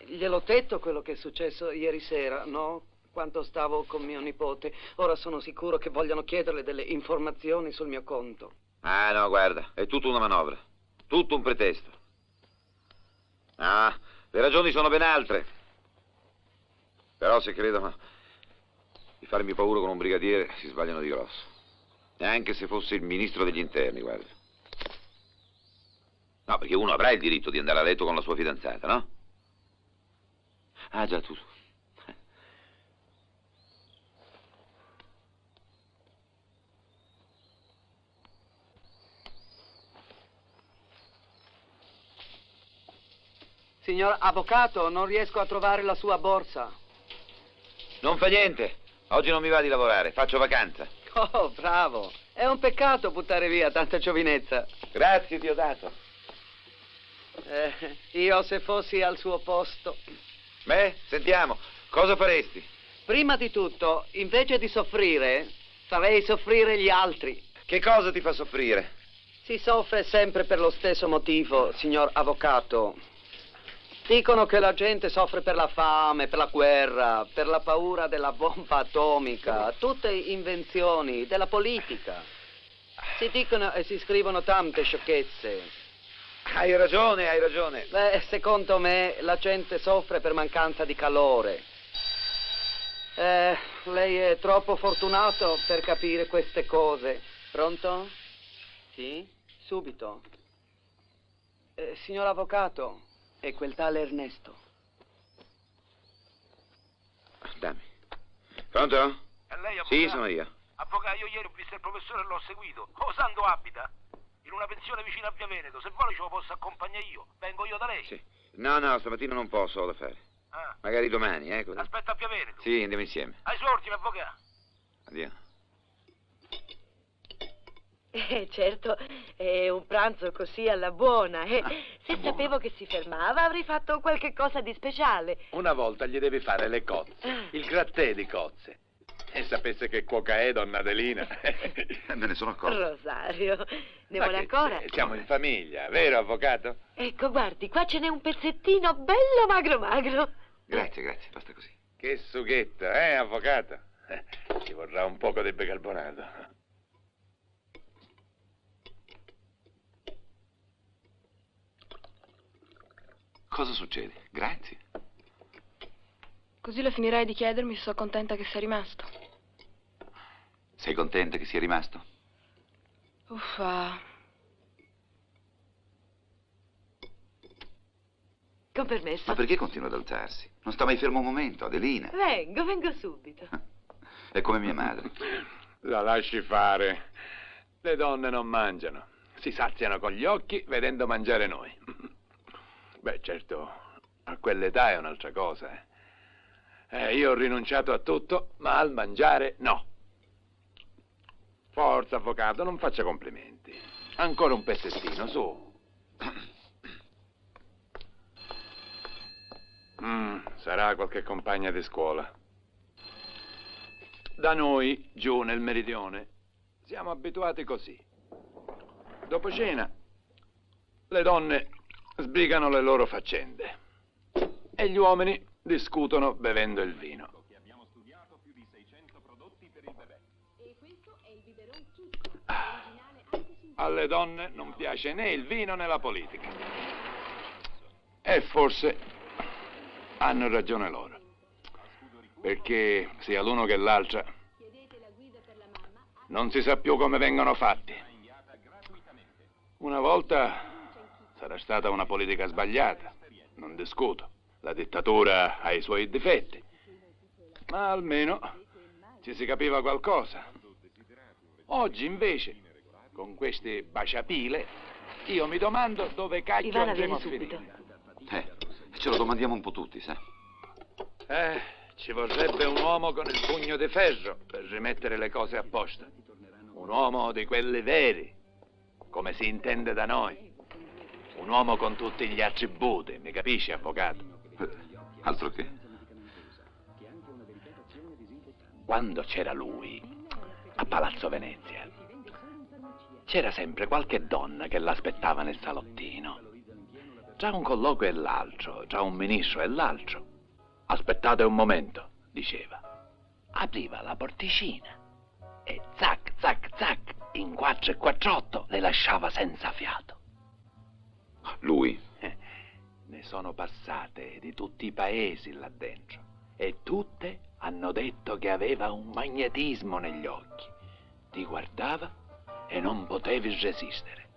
Gliel'ho detto quello che è successo ieri sera, no? Quando stavo con mio nipote. Ora sono sicuro che vogliono chiederle delle informazioni sul mio conto. Ah, no, guarda, è tutta una manovra. Tutto un pretesto. Ah, le ragioni sono ben altre. Però se credono di farmi paura con un brigadiere, si sbagliano di grosso. E anche se fosse il ministro degli interni, guarda. No, perché uno avrà il diritto di andare a letto con la sua fidanzata, no? Ah, già, tu. Signor avvocato, non riesco a trovare la sua borsa. Non fa niente. Oggi non mi va di lavorare, faccio vacanza. Oh, bravo. È un peccato buttare via tanta giovinezza. Grazie, Diodato. Io se fossi al suo posto. Beh, sentiamo, cosa faresti? Prima di tutto, invece di soffrire, farei soffrire gli altri. Che cosa ti fa soffrire? Si soffre sempre per lo stesso motivo, signor avvocato. Dicono che la gente soffre per la fame, per la guerra, per la paura della bomba atomica, tutte invenzioni della politica. Si dicono e si scrivono tante sciocchezze. Hai ragione, hai ragione. Beh, secondo me la gente soffre per mancanza di calore. Lei è troppo fortunato per capire queste cose. Pronto? Sì? Subito. Signor avvocato, è quel tale Ernesto. Dammi. Pronto? È lei, avvocato? Sì, sono io. Avvocato, io ieri ho visto il professore e l'ho seguito. Osando abita? In una pensione vicino a Via Veneto. Se vuole ce lo posso accompagnare io. Vengo io da lei. Sì. No, stamattina non posso, ho da fare. Ah. Magari domani, così. Aspetta a Via Veneto. Sì, andiamo insieme. Ai suoi ordini, avvocato. Andiamo. Certo, è un pranzo così alla buona. Se sapevo che si fermava avrei fatto qualche cosa di speciale. Una volta gli devi fare le cozze, il grattè di cozze. E sapesse che cuoca è, donna Adelina. Me ne sono accorto. Rosario, ne Ma vuole che ancora? c'è? Siamo in famiglia, vero avvocato? Ecco, guardi, qua ce n'è un pezzettino bello magro. Grazie, basta così. Che sughetto, avvocato? Ci vorrà un poco di bicarbonato. Cosa succede? Grazie. Così la finirai di chiedermi se sono contenta che sei rimasto. Sei contenta che sia rimasto? Uffa. Con permesso. Ma perché continua ad alzarsi? Non sta mai fermo un momento, Adelina. Vengo subito. È come mia madre. La lasci fare. Le donne non mangiano. Si saziano con gli occhi vedendo mangiare noi. Beh, certo, a quell'età è un'altra cosa. Io ho rinunciato a tutto, ma al mangiare no. Forza, avvocato, non faccia complimenti. Ancora un pezzettino, su. Sarà qualche compagna di scuola. Da noi, giù nel meridione, siamo abituati così. Dopo cena, le donne sbrigano le loro faccende e gli uomini discutono bevendo il vino. Alle donne non piace né il vino né la politica. E forse hanno ragione loro. Perché sia l'uno che l'altra non si sa più come vengono fatti. Una volta sarà stata una politica sbagliata, non discuto. La dittatura ha i suoi difetti, ma almeno ci si capiva qualcosa. Oggi invece, con questi baciapile, io mi domando dove cacchio Ivana, andremo a vieni finire. Ce lo domandiamo un po' tutti, sa? Ci vorrebbe un uomo con il pugno di ferro per rimettere le cose a posto. Un uomo di quelli veri, come si intende da noi. Un uomo con tutti gli attributi, mi capisci, avvocato? Altro che. Quando c'era lui, a Palazzo Venezia, c'era sempre qualche donna che l'aspettava nel salottino. Tra un colloquio e l'altro, tra un ministro e l'altro. Aspettate un momento, diceva. Apriva la porticina e zac, zac, zac, in 4 e 48 le lasciava senza fiato. Lui? Ne sono passate di tutti i paesi là dentro e tutte hanno detto che aveva un magnetismo negli occhi. Ti guardava e non potevi resistere.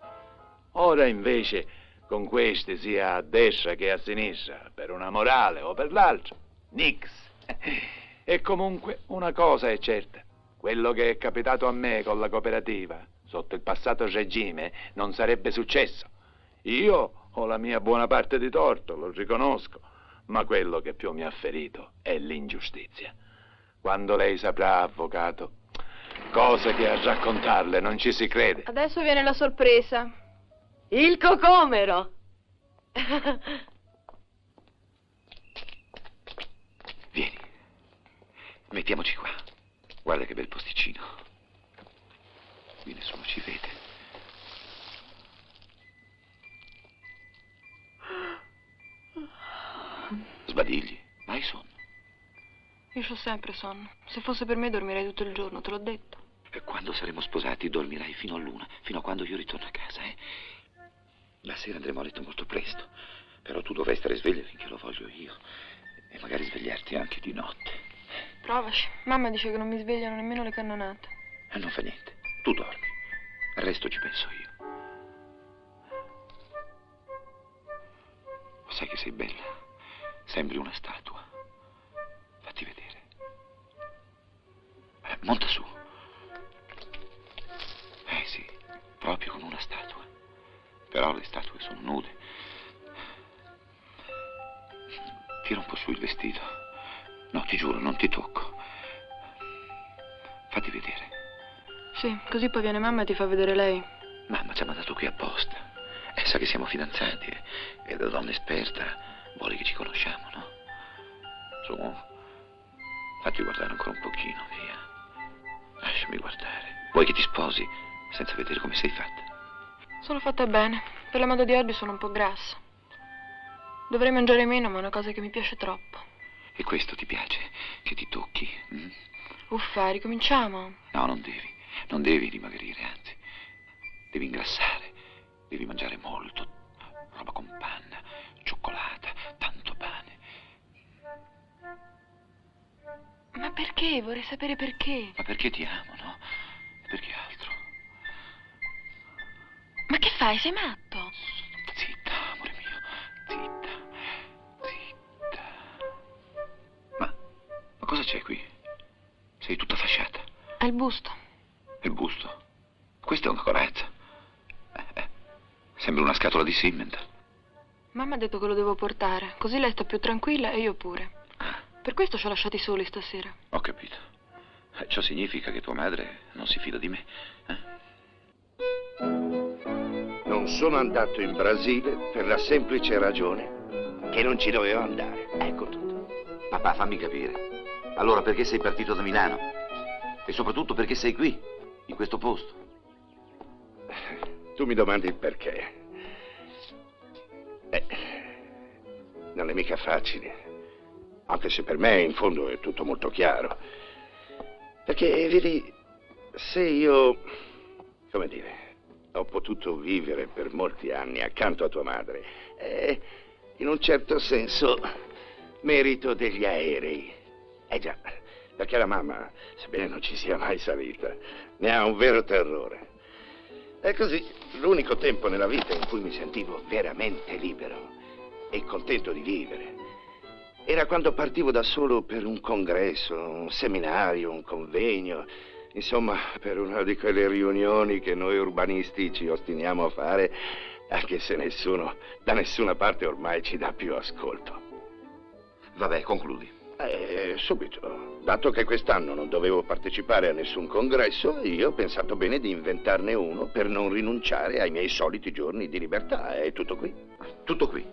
Ora invece, con questi sia a destra che a sinistra, per una morale o per l'altra, nix. E comunque una cosa è certa, quello che è capitato a me con la cooperativa, sotto il passato regime, non sarebbe successo. Io ho la mia buona parte di torto, lo riconosco, ma quello che più mi ha ferito è l'ingiustizia. Quando lei saprà, avvocato, cose che a raccontarle non ci si crede. Adesso viene la sorpresa. Il cocomero. Vieni. Mettiamoci qua. Guarda che bel posticino. Qui nessuno ci vede. Sbadigli, ma hai sonno? Io c'ho sempre sonno. Se fosse per me dormirei tutto il giorno, te l'ho detto. E quando saremo sposati dormirai fino all'1, fino a quando io ritorno a casa, eh? La sera andremo a letto molto presto, però tu dovrai stare sveglia finché lo voglio io e magari svegliarti anche di notte. Provaci. Mamma dice che non mi svegliano nemmeno le cannonate. E non fa niente, tu dormi, al resto ci penso io. Sai che sei bella? Sembri una statua. Fatti vedere. Monta su. Sì, proprio come una statua. Però le statue sono nude. Tira un po' su il vestito. No, ti giuro, non ti tocco. Fatti vedere. Sì, così poi viene mamma e ti fa vedere lei. Mamma ci ha mandato qui apposta. Sa che siamo fidanzati e da donna esperta vuole che ci conosciamo, no? Su, fatti guardare ancora un pochino, via. Lasciami guardare. Vuoi che ti sposi senza vedere come sei fatta? Sono fatta bene. Per la moda di oggi sono un po' grassa. Dovrei mangiare meno, ma è una cosa che mi piace troppo. E questo ti piace? Che ti tocchi? Uffa, ricominciamo. No, non devi. Non devi dimagrire, anzi. Devi ingrassare. Devi mangiare molto. Roba con panna, cioccolata, tanto pane. Ma perché? Vorrei sapere perché. Ma perché ti amo, no? Perché altro? Ma che fai? Sei matto? Zitta, amore mio, zitta, zitta. Ma cosa c'è qui? Sei tutta fasciata. È il busto. Il busto? Questa è una corazza. Sembra una scatola di Simmental. Mamma ha detto che lo devo portare, così lei sta più tranquilla e io pure. Per questo ci ho lasciati soli stasera. Ho capito. Ciò significa che tua madre non si fida di me. Non sono andato in Brasile per la semplice ragione che non ci dovevo andare. Ecco tutto. Papà, fammi capire. Allora perché sei partito da Milano? E soprattutto perché sei qui, in questo posto? Tu mi domandi il perché. Non è mica facile. Anche se per me in fondo è tutto molto chiaro. Perché, vedi, se io, come dire, ho potuto vivere per molti anni accanto a tua madre, in un certo senso merito degli aerei. Già, perché la mamma, sebbene non ci sia mai salita, ne ha un vero terrore. E così, l'unico tempo nella vita in cui mi sentivo veramente libero e contento di vivere era quando partivo da solo per un congresso, un seminario, un convegno, insomma, per una di quelle riunioni che noi urbanisti ci ostiniamo a fare, anche se nessuno, da nessuna parte ormai ci dà più ascolto. Vabbè, concludi. Subito. Dato che quest'anno non dovevo partecipare a nessun congresso, io ho pensato bene di inventarne uno per non rinunciare ai miei soliti giorni di libertà. È tutto qui. Tutto qui?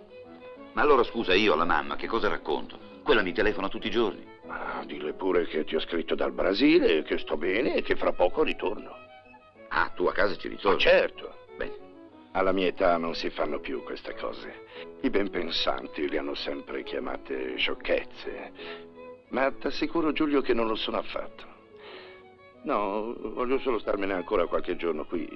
Ma allora scusa, io alla mamma che cosa racconto? Quella mi telefona tutti i giorni. Dille pure che ti ho scritto dal Brasile, che sto bene e che fra poco ritorno. Ah, tu a casa ci ritorni? Certo. Bene. Alla mia età non si fanno più queste cose. I ben pensanti le hanno sempre chiamate sciocchezze. Ma t'assicuro, Giulio, che non lo sono affatto. No, voglio solo starmene ancora qualche giorno qui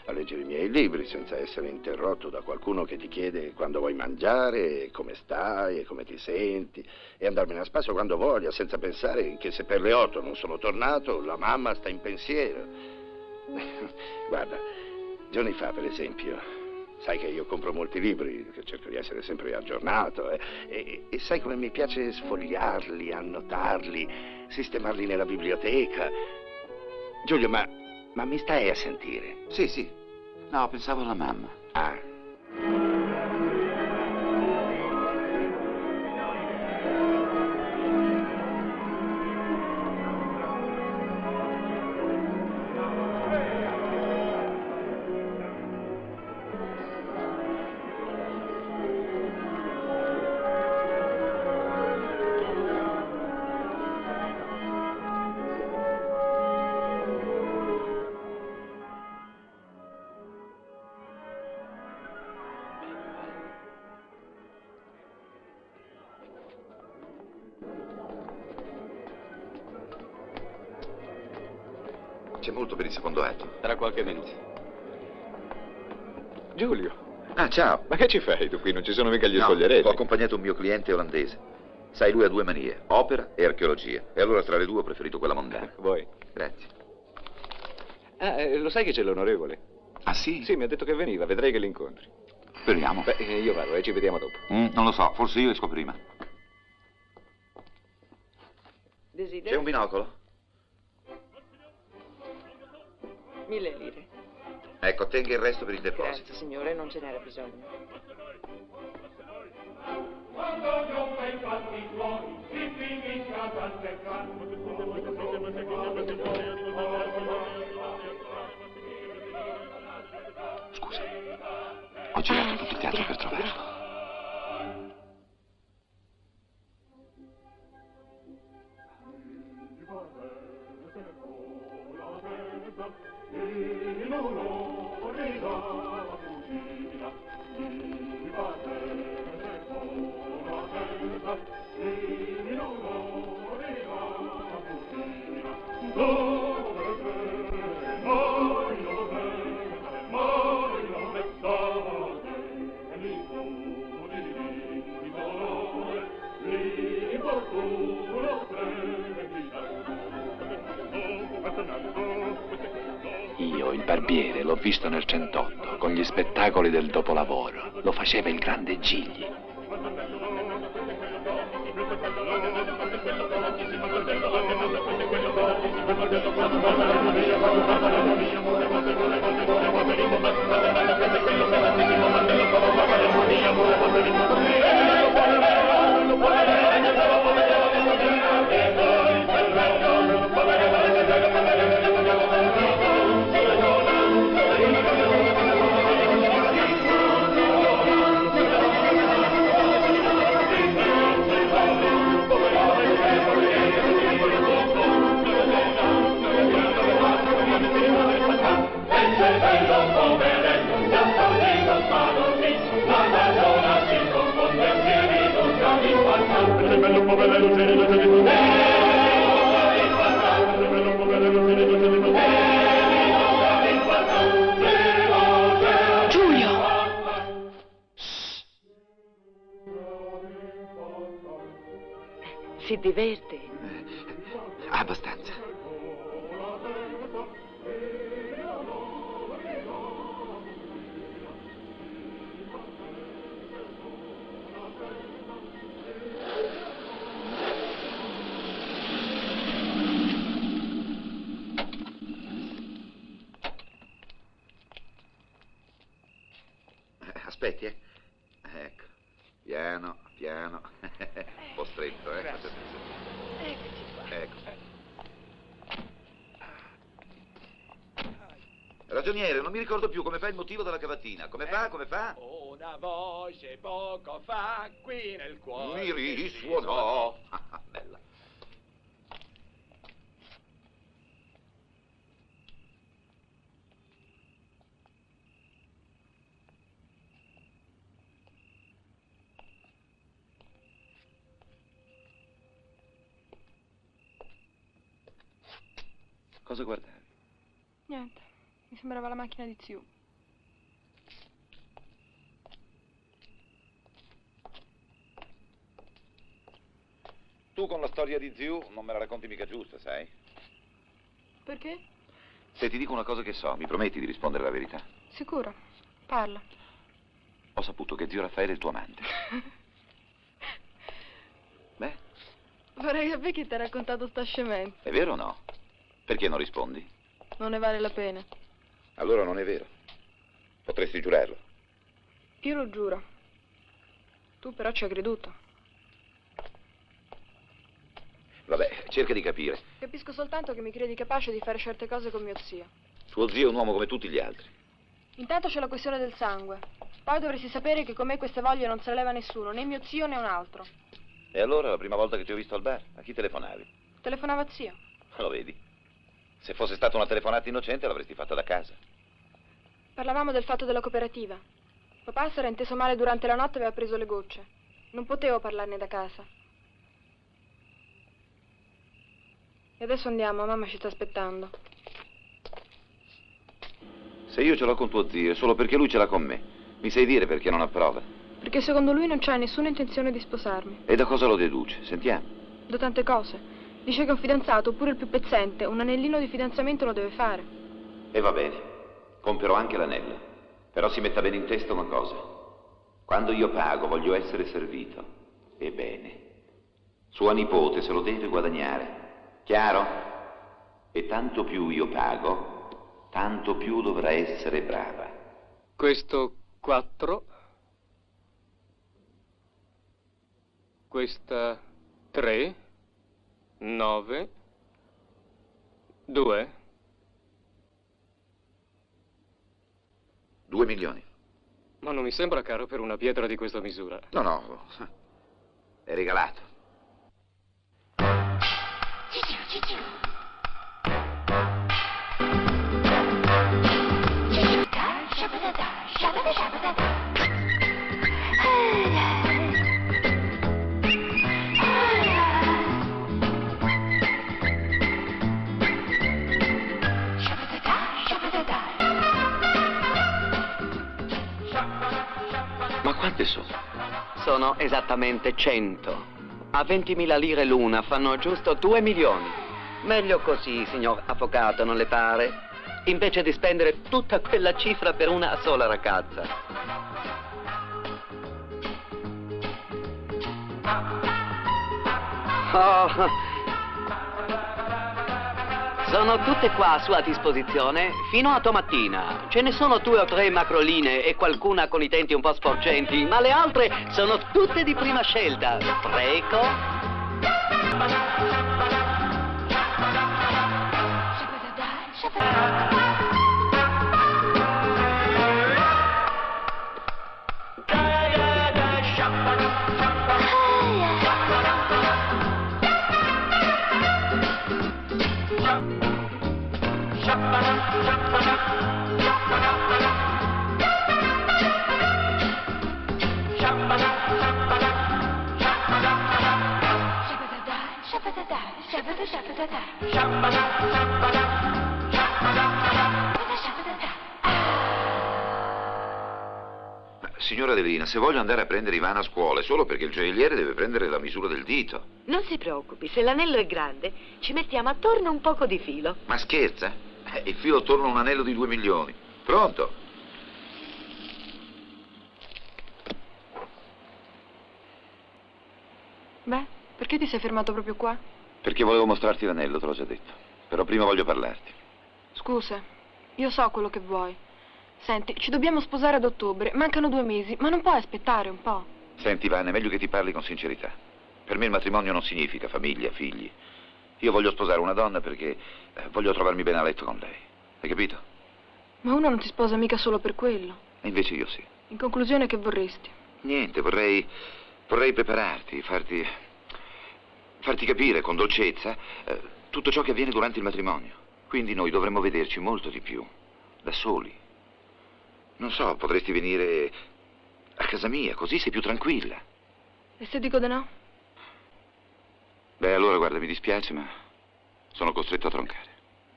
a leggere i miei libri senza essere interrotto da qualcuno che ti chiede quando vuoi mangiare, e come stai e come ti senti, e andarmene a spasso quando voglia senza pensare che se per le 8 non sono tornato la mamma sta in pensiero. Guarda, giorni fa per esempio, sai che io compro molti libri, che cerco di essere sempre aggiornato, e sai come mi piace sfogliarli, annotarli, sistemarli nella biblioteca. Giulio, ma mi stai a sentire? Sì, sì. No, pensavo alla mamma. Ah. C'è molto per il secondo atto. Tra qualche minuto. Giulio. Ah, ciao. Ma che ci fai tu qui? Non ci sono mica gli No, spogliarelli. ho accompagnato un mio cliente olandese. Sai, lui ha due manie, opera e archeologia. E allora tra le due ho preferito quella mondana. Vuoi? Grazie. Lo sai che c'è l'onorevole? Ah, sì? Sì, mi ha detto che veniva, vedrai che l'incontri. Speriamo. Beh, io vado e ci vediamo dopo. Non lo so, forse io esco prima. Desideri? C'è un binocolo? 1000 lire. Ecco, tenga il resto per il deposito. Grazie, signore, non ce n'era bisogno. Quando non fai fatti tuoi, si finisca dal Scusa, ho girato tutto il teatro per trovarlo. Io, il barbiere, l'ho visto nel 108, con gli spettacoli del dopolavoro. Lo faceva il grande Gigli. Giulio! Si diverte? Abbastanza. Aspetti, Ecco. Piano, piano. Un po' stretto, Grazie. Eccoci qua. Ecco. Ragioniere, non mi ricordo più come fa il motivo della cavatina. Come fa? Una voce poco fa qui nel cuore. Mi risuonò. Bella. Cosa guardavi? Niente, mi sembrava la macchina di Ziu. Tu con la storia di Ziu non me la racconti mica giusta, sai? Perché? Se ti dico una cosa che so, mi prometti di rispondere la verità? Sicuro. Parla. Ho saputo che zio Raffaele è il tuo amante. Beh, Vorrei sapere chi ti ha raccontato sta scemenza. è vero o no? Perché non rispondi? Non ne vale la pena. Allora non è vero. Potresti giurarlo. Io lo giuro. Tu però ci hai creduto. Vabbè, cerca di capire. Capisco soltanto che mi credi capace di fare certe cose con mio zio. Suo zio è un uomo come tutti gli altri. Intanto c'è la questione del sangue. Poi dovresti sapere che con me queste voglie non se le leva nessuno, né mio zio né un altro. E allora, la prima volta che ti ho visto al bar, a chi telefonavi? Telefonava zio. Lo vedi? Se fosse stata una telefonata innocente l'avresti fatta da casa. Parlavamo del fatto della cooperativa. Papà si era inteso male durante la notte e aveva preso le gocce. Non potevo parlarne da casa. E adesso andiamo, mamma ci sta aspettando. Se io ce l'ho con tuo zio è solo perché lui ce l'ha con me. Mi sai dire perché non approva? Perché secondo lui non c'hai nessuna intenzione di sposarmi. E da cosa lo deduce? Sentiamo. Da tante cose. Dice che un fidanzato, pure il più pezzente, un anellino di fidanzamento lo deve fare. E va bene. Compierò anche l'anello. Però si metta bene in testa una cosa. Quando io pago voglio essere servito. Ebbene, sua nipote se lo deve guadagnare. Chiaro? E tanto più io pago, tanto più dovrà essere brava. Questo 4. Questa 3. 9. 2. 2 milioni. Ma non mi sembra caro per una pietra di questa misura. No, no, è regalato. Ma quante sono? Sono esattamente 100. A 20.000 lire l'una fanno giusto 2 milioni. Meglio così, signor avvocato, non le pare? Invece di spendere tutta quella cifra per una sola ragazza. Oh, sono tutte qua a sua disposizione fino a domattina. Ce ne sono 2 o 3 macroline e qualcuna con i denti un po' sporgenti, ma le altre sono tutte di prima scelta. Prego. Signora Adelina, se voglio andare a prendere Ivana a scuola è solo perché il gioielliere deve prendere la misura del dito. Non si preoccupi, se l'anello è grande, ci mettiamo attorno un poco di filo. Ma scherza? Il filo attorno a un anello di 2 milioni. Pronto? Beh, perché ti sei fermato proprio qua? Perché volevo mostrarti l'anello, te l'ho già detto. Però prima voglio parlarti. Scusa, io so quello che vuoi. Senti, ci dobbiamo sposare ad ottobre, mancano 2 mesi, ma non puoi aspettare un po'? Senti, Ivana, è meglio che ti parli con sincerità. Per me il matrimonio non significa famiglia, figli. Io voglio sposare una donna perché voglio trovarmi bene a letto con lei. Hai capito? Ma uno non si sposa mica solo per quello. E invece io sì. In conclusione, che vorresti? Niente, vorrei prepararti, farti capire con dolcezza tutto ciò che avviene durante il matrimonio. Quindi noi dovremmo vederci molto di più, da soli. Non so, potresti venire a casa mia, così sei più tranquilla. E se dico di no? Beh, allora guarda, mi dispiace, ma sono costretto a troncare.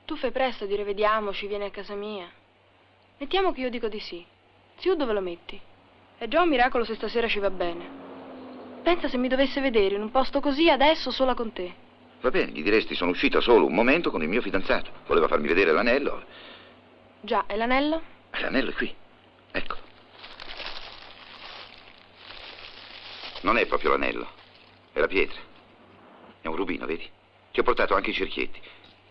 Tu fai presto a dire vediamoci, vieni a casa mia. Mettiamo che io dico di sì. Zio, dove lo metti? È già un miracolo se stasera ci va bene. Pensa se mi dovesse vedere in un posto così adesso sola con te. Va bene, gli diresti sono uscita solo un momento con il mio fidanzato. Voleva farmi vedere l'anello. Già, e l'anello? L'anello è qui. Ecco. Non è proprio l'anello, è la pietra. È un rubino, vedi? Ti ho portato anche i cerchietti.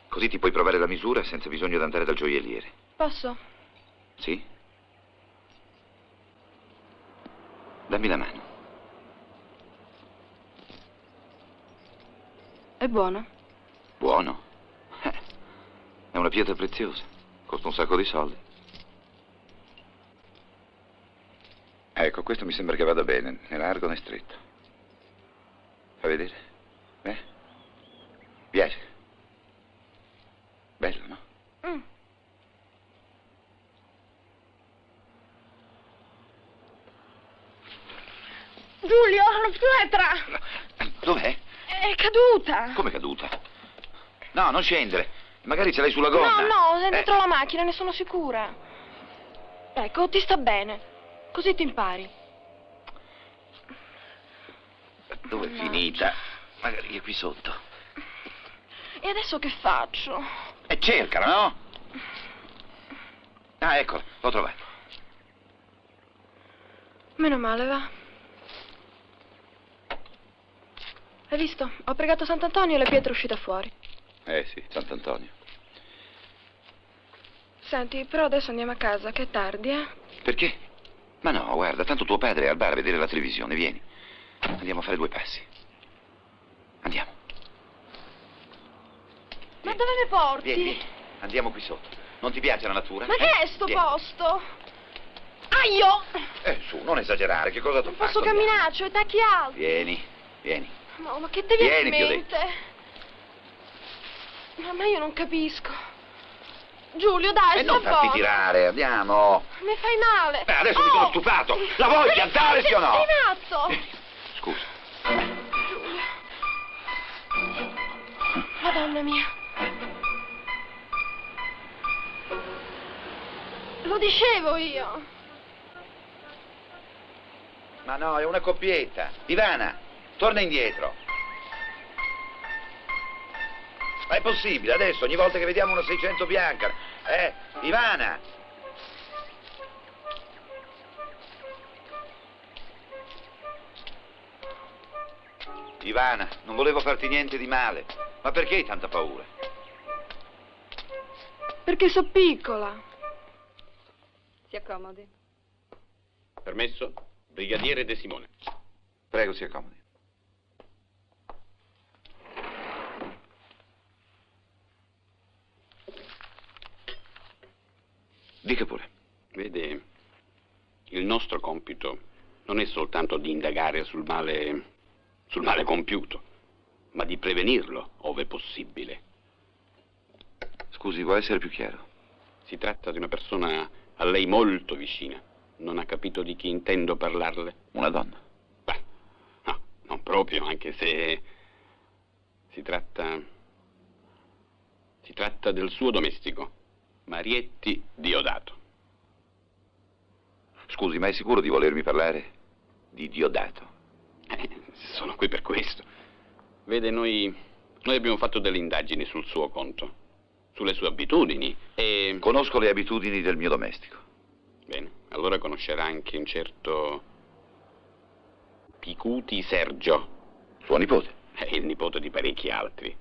Così ti puoi provare la misura senza bisogno di andare dal gioielliere. Posso? Sì? Dammi la mano. È buono? Buono? È una pietra preziosa. Costa un sacco di soldi. Ecco, questo mi sembra che vada bene, né largo né stretto. Fai vedere? Piace? Bello, no? Giulio, la pietra! Dov'è? È caduta! Come è caduta? No, non scendere. Magari ce l'hai sulla gonna. No, è dentro la macchina, ne sono sicura. Ecco, ti sta bene. Così ti impari. Dove è finita? Magari è qui sotto. E adesso che faccio? E cercala, no? Ah, eccola, l'ho trovata. Meno male, va. Hai visto? Ho pregato Sant'Antonio e la pietra è uscita fuori. Sì, Sant'Antonio. Senti, però adesso andiamo a casa, che è tardi, eh? Perché? Ma no, guarda, tanto tuo padre è al bar a vedere la televisione, vieni. Andiamo a fare 2 passi. Andiamo. Ma dove mi porti? Vieni, andiamo qui sotto. Non ti piace la natura? Ma che è sto posto? Aio! Su, non esagerare, che cosa ti ho Non fatto? posso camminarci, ho i tacchi alti. Vieni. No, ma che devi Vieni, in ti ho mente? Ma io non capisco. Giulio, dai, E non sta farti buono. tirare, andiamo. Mi fai male. Beh, adesso mi sono stufato. La vuoi piantare, sì o no? Sei matto. Scusa. Giulio. Madonna mia. Lo dicevo io. Ma no, è una coppietta. Ivana, torna indietro. Ma è possibile, adesso, ogni volta che vediamo una 600 bianca. Ivana! Ivana, non volevo farti niente di male. Ma perché hai tanta paura? Perché so piccola. Si accomodi. Permesso? Brigadiere De Simone. Prego, si accomodi. Dica pure. Vede, il nostro compito non è soltanto di indagare sul male compiuto, ma di prevenirlo, ove possibile. Scusi, vuoi essere più chiaro? Si tratta di una persona a lei molto vicina. Non ha capito di chi intendo parlarle? Una donna? Beh, no, non proprio, anche se si tratta del suo domestico, Marietti Diodato. Scusi, ma è sicuro di volermi parlare di Diodato? Sono qui per questo. Vede, noi abbiamo fatto delle indagini sul suo conto, sulle sue abitudini e... Conosco le abitudini del mio domestico. Bene, allora conoscerà anche un certo Picuti Sergio. Suo nipote? È il nipote di parecchi altri.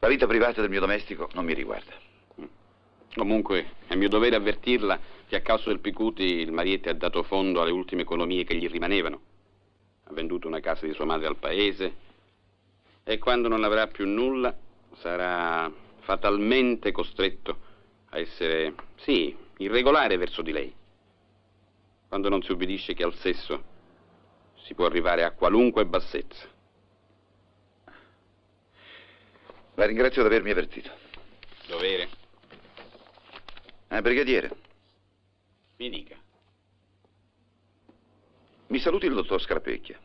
La vita privata del mio domestico non mi riguarda. Comunque, è mio dovere avvertirla che a causa del Picuti il Marietti ha dato fondo alle ultime economie che gli rimanevano. Ha venduto una casa di sua madre al paese e quando non avrà più nulla sarà fatalmente costretto a essere, sì, irregolare verso di lei. Quando non si ubbidisce che al sesso si può arrivare a qualunque bassezza. La ringrazio di avermi avvertito. Dovere. Brigadiere. Mi dica. Mi saluti il dottor Scarpecchia.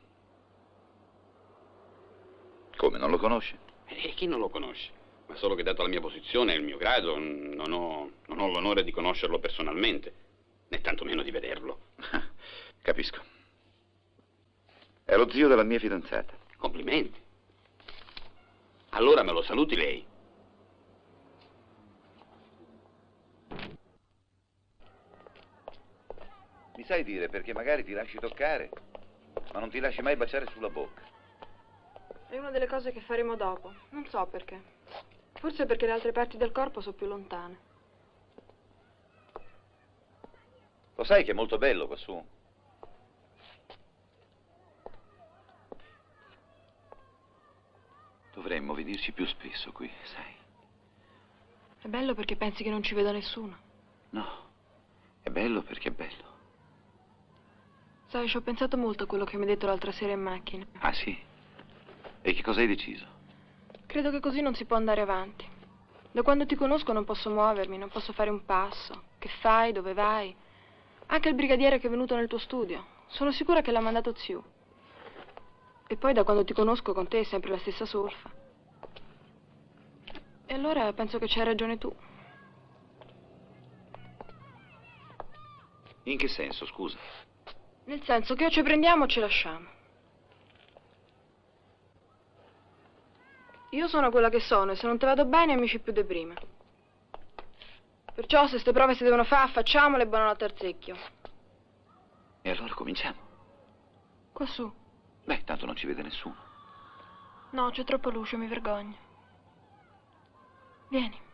Come, non lo conosce? E chi non lo conosce? Ma solo che dato la mia posizione e il mio grado non ho l'onore di conoscerlo personalmente, né tantomeno di vederlo. Capisco. È lo zio della mia fidanzata. Complimenti. Allora me lo saluti lei. Mi sai dire perché magari ti lasci toccare, ma non ti lasci mai baciare sulla bocca? È una delle cose che faremo dopo. Non so perché. Forse perché le altre parti del corpo sono più lontane. Lo sai che è molto bello quassù? Dovremmo vederci più spesso qui, sai? È bello perché pensi che non ci veda nessuno. No, è bello perché è bello. Sai, ci ho pensato molto a quello che mi hai detto l'altra sera in macchina. Ah, sì? E che cosa hai deciso? Credo che così non si può andare avanti. Da quando ti conosco non posso muovermi, non posso fare un passo. Che fai? Dove vai? Anche il brigadiere che è venuto nel tuo studio. Sono sicura che l'ha mandato zio. E poi da quando ti conosco con te è sempre la stessa solfa. E allora penso che c'hai ragione tu. In che senso, scusa? Nel senso che o ci prendiamo o ci lasciamo. Io sono quella che sono e se non te vado bene amici più di prima. Perciò se queste prove si devono fare, facciamole e buonanotte al secchio. E allora cominciamo? Quassù. Beh, tanto non ci vede nessuno. No, c'è troppa luce, mi vergogno. Vieni.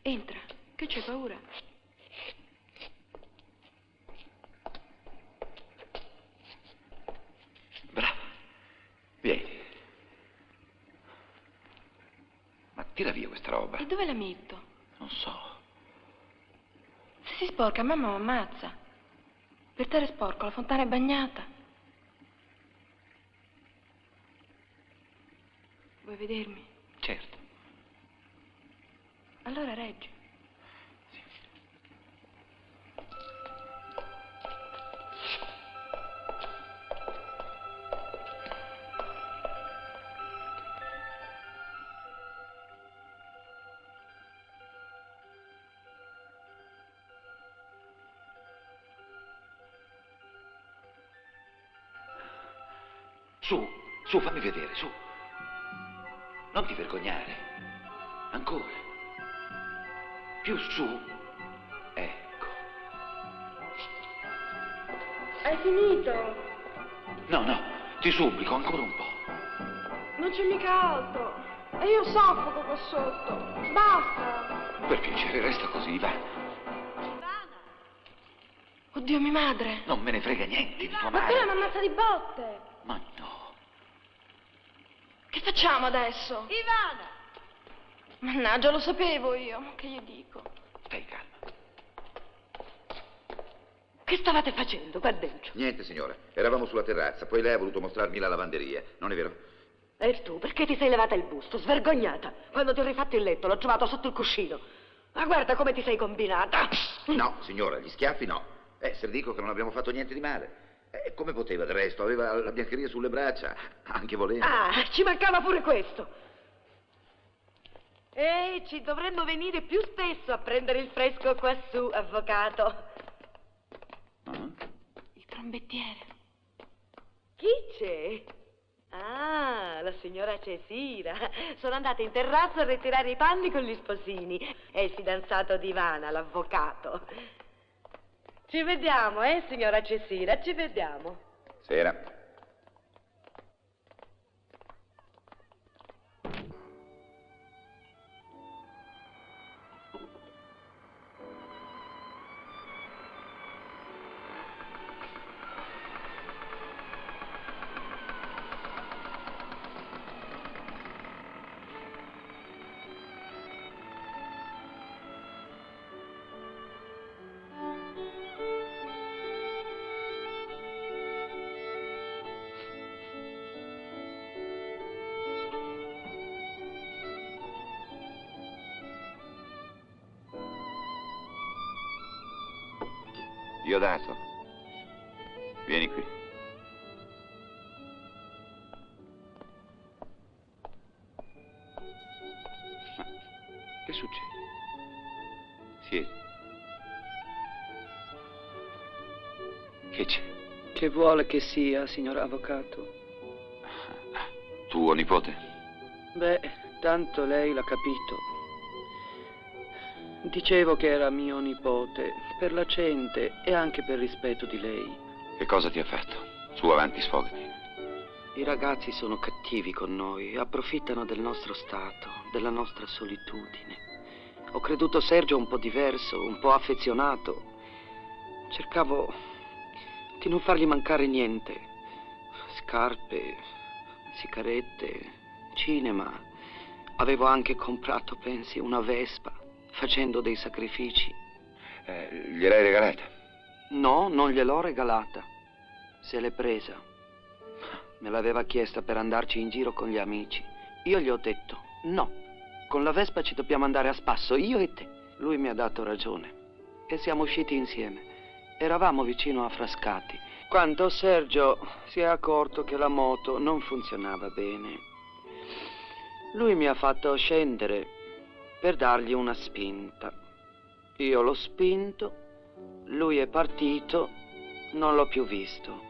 Entra, che c'hai paura? Brava. Vieni. Ma tira via questa roba. E dove la metto? Non so. Se si sporca, mamma mi ammazza. Per terra è sporco, la fontana è bagnata. Vuoi vedermi? Certo. Allora reggi. Su, fammi vedere, su. Non ti vergognare. Ancora. Più su. Ecco. Hai finito? No, ti supplico, ancora un po'. Non c'è mica altro. E io soffoco qua sotto. Basta. Per piacere, resta così, va. Oddio, mia madre. Non me ne frega niente di tua Ma madre. quella mi ammazza di botte. Ma no. Che facciamo adesso? Ivana! Mannaggia, lo sapevo io. Che gli dico? Stai calma. Che stavate facendo qua dentro? Niente, signora. Eravamo sulla terrazza, poi lei ha voluto mostrarmi la lavanderia. Non è vero? E tu, perché ti sei levata il busto, svergognata? Quando ti ho rifatto il letto, l'ho trovato sotto il cuscino. Ma guarda come ti sei combinata. No, signora, gli schiaffi no. Se le dico che non abbiamo fatto niente di male. Come poteva del resto? Aveva la biancheria sulle braccia, anche volendo. Ah, ci mancava pure questo. Ci dovremmo venire più spesso a prendere il fresco qua su, avvocato. Il trombettiere. Chi c'è? Ah, la signora Cesira. Sono andata in terrazzo a ritirare i panni con gli sposini. È il fidanzato di Ivana, l'avvocato. Ci vediamo, signora Cesira, ci vediamo. Sera. Diodato, vieni qui. Ma che succede? Siedi. Che c'è? Che vuole che sia, signor avvocato? Tuo nipote? Beh, tanto lei l'ha capito. Dicevo che era mio nipote, per la gente e anche per rispetto di lei. Che cosa ti ha fatto? Su, avanti, sfogati. I ragazzi sono cattivi con noi, approfittano del nostro stato, della nostra solitudine. Ho creduto Sergio un po' diverso, un po' affezionato. Cercavo di non fargli mancare niente. Scarpe, sigarette, cinema. Avevo anche comprato, pensi, una Vespa, facendo dei sacrifici. Gliel'hai regalata? No, non gliel'ho regalata. Se l'è presa. Me l'aveva chiesta per andarci in giro con gli amici. Io gli ho detto, no, con la Vespa ci dobbiamo andare a spasso, io e te. Lui mi ha dato ragione e siamo usciti insieme. Eravamo vicino a Frascati, quando Sergio si è accorto che la moto non funzionava bene. Lui mi ha fatto scendere per dargli una spinta. Io l'ho spinto, lui è partito, non l'ho più visto.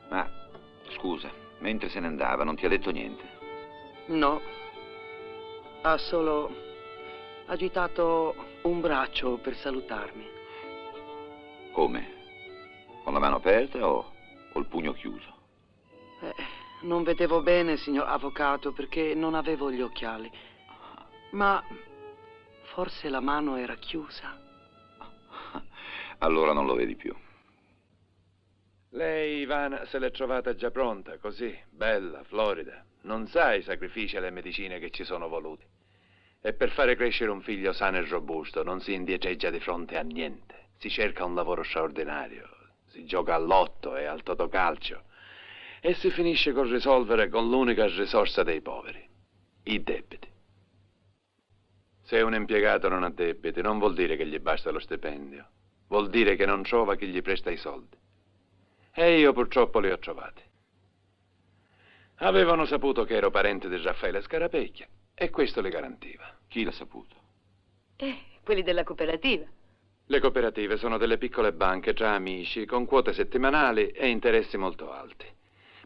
Ma, scusa, mentre se ne andava non ti ha detto niente? No, ha solo agitato un braccio per salutarmi. Come? Con la mano aperta o col pugno chiuso? Non vedevo bene, signor avvocato, perché non avevo gli occhiali. Ma forse la mano era chiusa. Allora non lo vedi più. Lei, Ivana, se l'è trovata già pronta, così, bella, florida. Non sa i sacrifici e le medicine che ci sono voluti. E per fare crescere un figlio sano e robusto non si indietreggia di fronte a niente. Si cerca un lavoro straordinario, si gioca al lotto e al totocalcio e si finisce col risolvere con l'unica risorsa dei poveri, i debiti. Se un impiegato non ha debiti non vuol dire che gli basta lo stipendio, vuol dire che non trova chi gli presta i soldi. E io purtroppo li ho trovati. Avevano saputo che ero parente di Raffaele Scarapecchia e questo li garantiva. Chi l'ha saputo? Quelli della cooperativa. Le cooperative sono delle piccole banche tra amici con quote settimanali e interessi molto alti.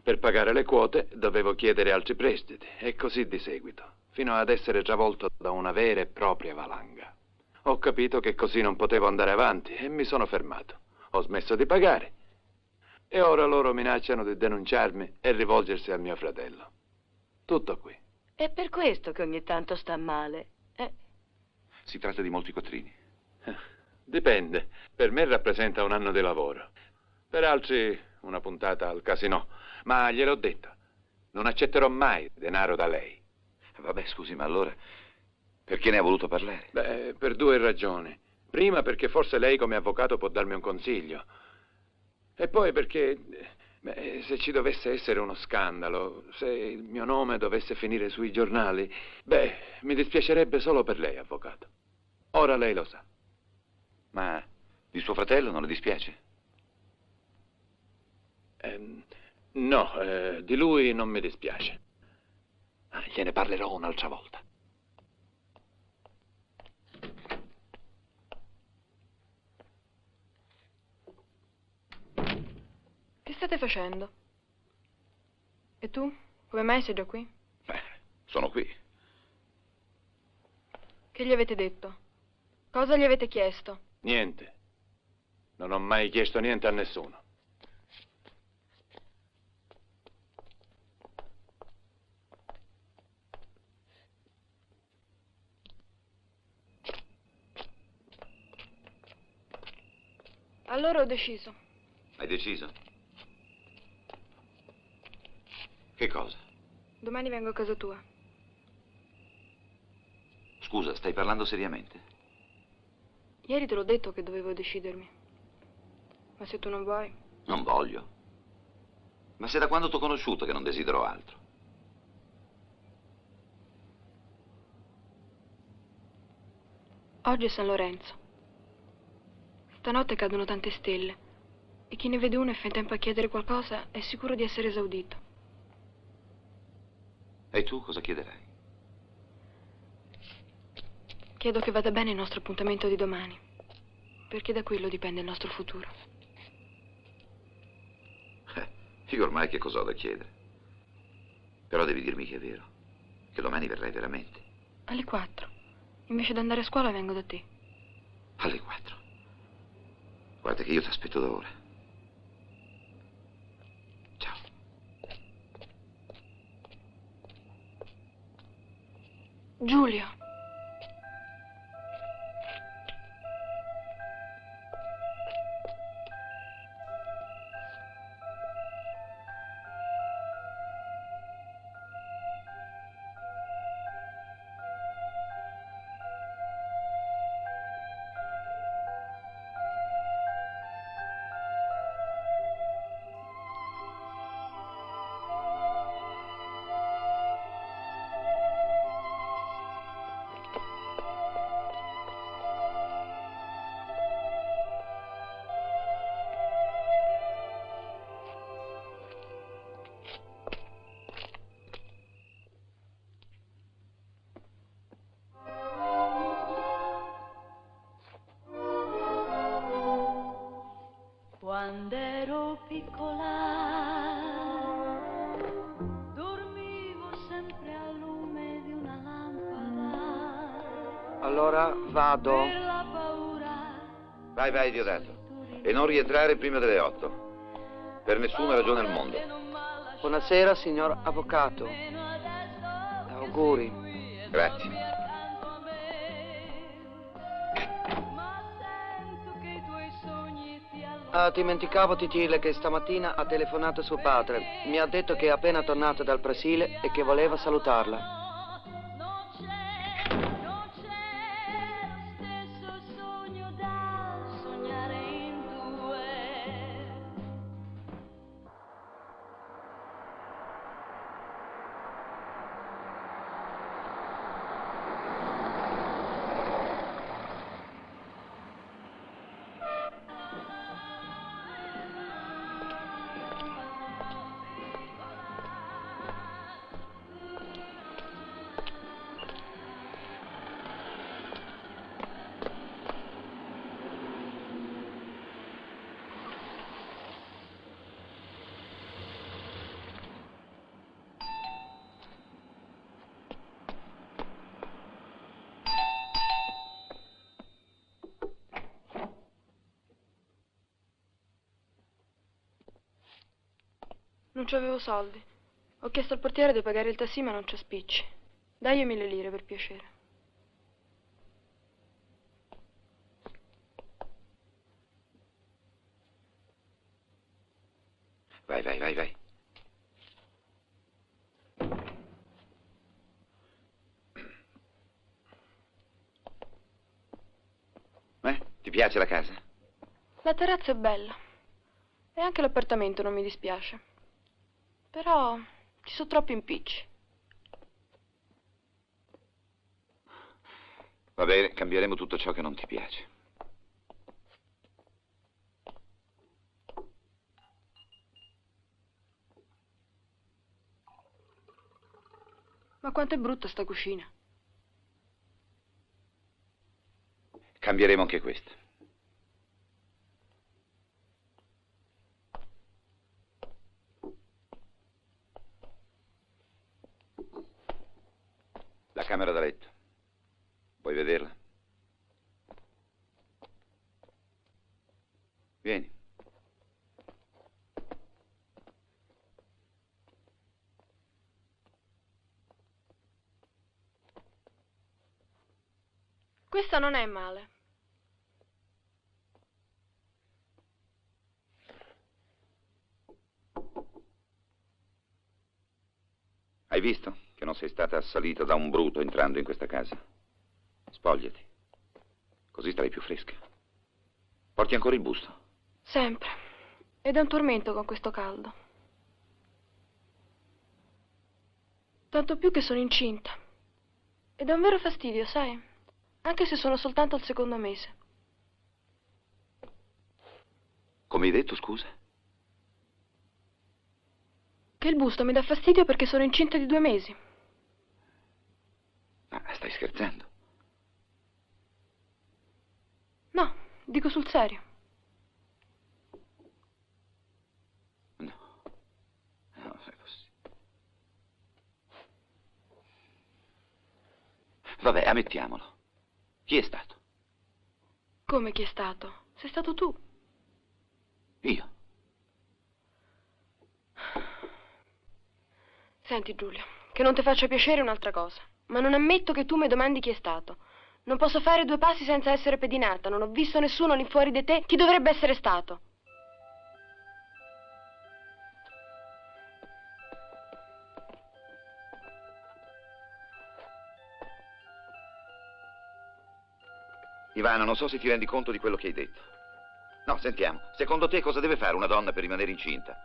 Per pagare le quote dovevo chiedere altri prestiti e così di seguito, fino ad essere travolto da una vera e propria valanga. Ho capito che così non potevo andare avanti e mi sono fermato. Ho smesso di pagare e ora loro minacciano di denunciarmi e rivolgersi al mio fratello. Tutto qui. È per questo che ogni tanto sta male. Si tratta di molti quattrini. Dipende. Per me rappresenta un anno di lavoro. Per altri una puntata al casinò. Ma gliel'ho detto, non accetterò mai denaro da lei. Vabbè, scusi, ma allora perché ne ha voluto parlare? Beh, per due ragioni. Prima perché forse lei come avvocato può darmi un consiglio. E poi perché se ci dovesse essere uno scandalo, se il mio nome dovesse finire sui giornali, mi dispiacerebbe solo per lei, avvocato. Ora lei lo sa. Ma di suo fratello non le dispiace? No, di lui non mi dispiace. Gliene parlerò un'altra volta. Che state facendo? E tu? Come mai sei già qui? Sono qui. Che gli avete detto? Cosa gli avete chiesto? Niente. Non ho mai chiesto niente a nessuno. Allora ho deciso. Hai deciso? Che cosa? Domani vengo a casa tua. Scusa, stai parlando seriamente? Ieri te l'ho detto che dovevo decidermi. Ma se tu non vuoi... Non voglio. Ma se da quando t'ho conosciuto che non desidero altro. Oggi è San Lorenzo. Stanotte cadono tante stelle e chi ne vede una e fa in tempo a chiedere qualcosa è sicuro di essere esaudito. E tu cosa chiederai? Chiedo che vada bene il nostro appuntamento di domani, perché da quello dipende il nostro futuro. Io ormai che cosa ho da chiedere? Però devi dirmi che è vero, che domani verrai veramente. Alle 4. Invece di andare a scuola vengo da te. Alle 4. Guarda che io ti aspetto da ora. Ciao. Giulio. Quando ero piccola dormivo sempre al lume di una lampada. Allora vado. Per la paura. Vai, Diodato. E non rientrare prima delle 8. Per nessuna ragione al mondo. Buonasera, signor avvocato. Auguri. Grazie. Ah, dimenticavo di dirle che stamattina ha telefonato suo padre. Mi ha detto che è appena tornato dal Brasile e che voleva salutarla. Non c'avevo soldi. Ho chiesto al portiere di pagare il tassì, ma non c'è spicci. Dai 1000 lire, per piacere. Vai, vai, vai, vai. Ti piace la casa? La terrazza è bella. E anche l'appartamento non mi dispiace. Però ci sono troppi impicci. Va bene, cambieremo tutto ciò che non ti piace. Ma quanto è brutta sta cucina. Cambieremo anche questo. La camera da letto. Vuoi vederla? Vieni. Questa non è male. Hai visto che non sei stata assalita da un bruto entrando in questa casa? Spogliati, così starai più fresca. Porti ancora il busto? Sempre. Ed è un tormento con questo caldo. Tanto più che sono incinta. Ed è un vero fastidio, sai? Anche se sono soltanto al secondo mese. Come hai detto, scusa? Che il busto mi dà fastidio perché sono incinta di 2 mesi. Ah, stai scherzando? No, dico sul serio. No, è così. Vabbè, ammettiamolo. Chi è stato? Come chi è stato? Sei stato tu. Io? Senti, Giulio, che non ti faccia piacere un'altra cosa, ma non ammetto che tu mi domandi chi è stato. Non posso fare 2 passi senza essere pedinata. Non ho visto nessuno lì fuori di te. Chi dovrebbe essere stato? Ivana, non so se ti rendi conto di quello che hai detto. No, sentiamo. Secondo te cosa deve fare una donna per rimanere incinta?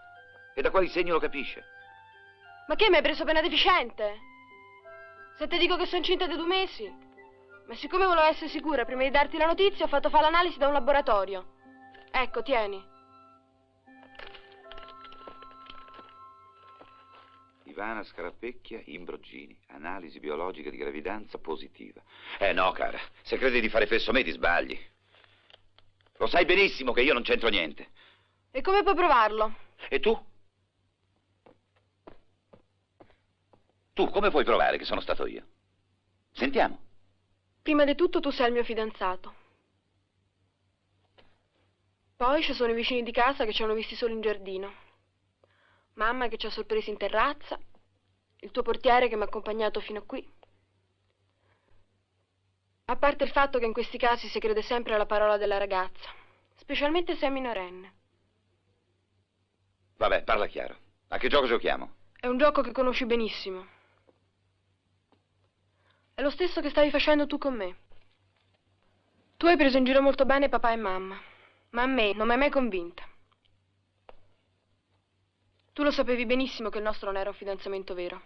E da quali segni lo capisce? Ma che, mi hai preso per una deficiente? Se ti dico che sono incinta di 2 mesi? Ma siccome volevo essere sicura, prima di darti la notizia, ho fatto fare l'analisi da un laboratorio. Ecco, tieni. Ivana Scarapecchia, Imbrogini, analisi biologica di gravidanza positiva. No, cara, se credi di fare fesso a me ti sbagli. Lo sai benissimo che io non c'entro niente. E come puoi provarlo? E tu? Tu come puoi provare che sono stato io? Sentiamo. Prima di tutto tu sei il mio fidanzato. Poi ci sono i vicini di casa che ci hanno visti solo in giardino. Mamma che ci ha sorpresi in terrazza. Il tuo portiere che mi ha accompagnato fino a qui. A parte il fatto che in questi casi si crede sempre alla parola della ragazza, specialmente se è minorenne. Vabbè, parla chiaro. A che gioco giochiamo? È un gioco che conosci benissimo. È lo stesso che stavi facendo tu con me. Tu hai preso in giro molto bene papà e mamma, ma a me non mi hai mai convinta. Tu lo sapevi benissimo che il nostro non era un fidanzamento vero.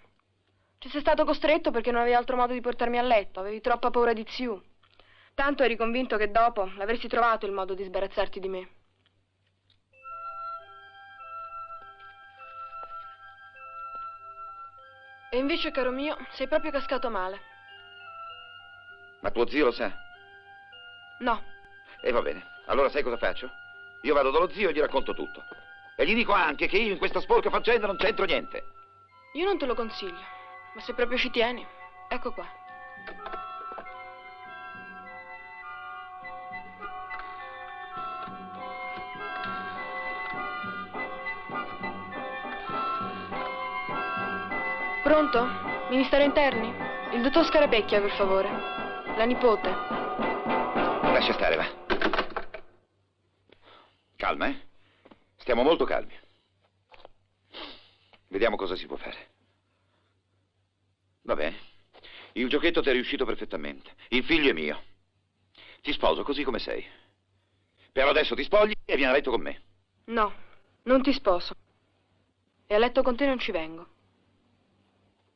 Ci sei stato costretto perché non avevi altro modo di portarmi a letto, avevi troppa paura di Ziu. Tanto eri convinto che dopo avresti trovato il modo di sbarazzarti di me. E invece, caro mio, sei proprio cascato male. Ma tuo zio lo sa? No. E va bene. Allora sai cosa faccio? Io vado dallo zio e gli racconto tutto. E gli dico anche che io in questa sporca faccenda non c'entro niente. Io non te lo consiglio, ma se proprio ci tieni, ecco qua. Pronto? Ministero Interni? Il dottor Scarapecchia, per favore. La nipote. Lascia stare, va. Calma, eh? Stiamo molto calmi. Vediamo cosa si può fare. Va bene. Il giochetto ti è riuscito perfettamente. Il figlio è mio. Ti sposo così come sei. Però adesso ti spogli e vieni a letto con me. No, non ti sposo. E a letto con te non ci vengo.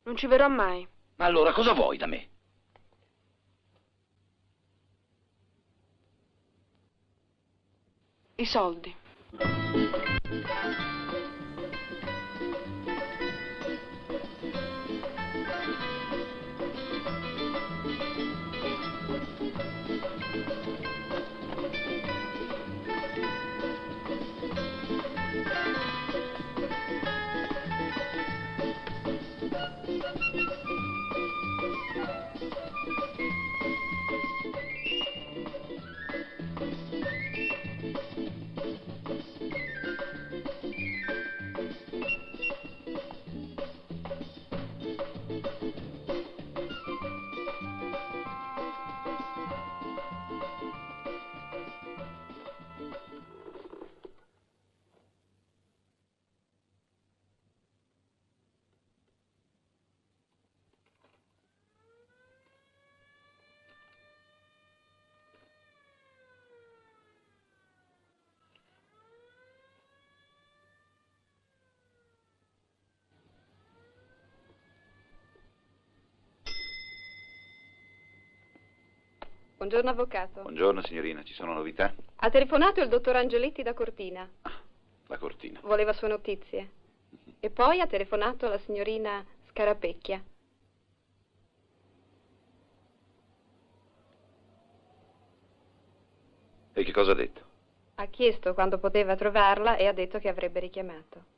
Non ci verrò mai. Ma allora cosa vuoi da me? I soldi. Buongiorno, avvocato. Buongiorno, signorina. Ci sono novità? Ha telefonato il dottor Angeletti da Cortina. La Cortina. Voleva sue notizie. E poi ha telefonato la signorina Scarapecchia. E che cosa ha detto? Ha chiesto quando poteva trovarla e ha detto che avrebbe richiamato.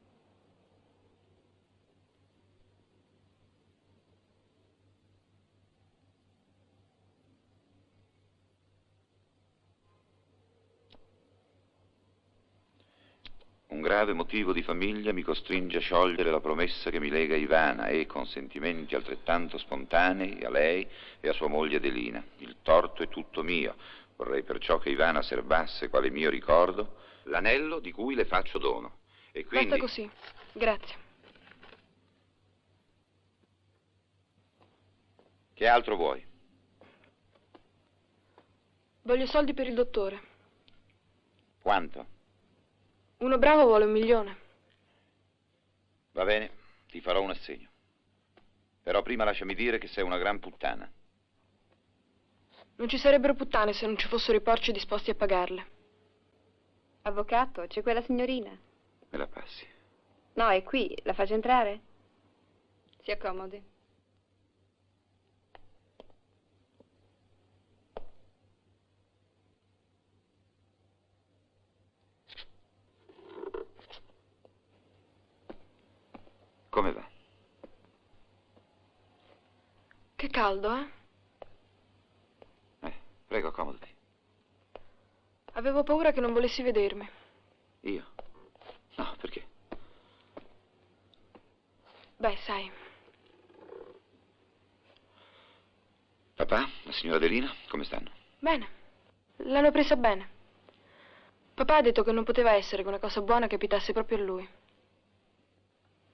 Un grave motivo di famiglia mi costringe a sciogliere la promessa che mi lega a Ivana e, con sentimenti altrettanto spontanei, a lei e a sua moglie Adelina. Il torto è tutto mio. Vorrei perciò che Ivana serbasse, quale mio ricordo, l'anello di cui le faccio dono. E quindi... Basta così. Grazie. Che altro vuoi? Voglio soldi per il dottore. Quanto? Uno bravo vuole 1 milione. Va bene, ti farò un assegno. Però prima lasciami dire che sei una gran puttana. Non ci sarebbero puttane se non ci fossero i porci disposti a pagarle. Avvocato, c'è quella signorina? Me la passi. No, è qui. La faccio entrare? Si accomodi. Come va? Che caldo, eh? Prego, accomodati. Avevo paura che non volessi vedermi. Io? No, perché? Beh, sai. Papà, la signora Adelina, come stanno? Bene. L'hanno presa bene. Papà ha detto che non poteva essere che una cosa buona capitasse proprio a lui.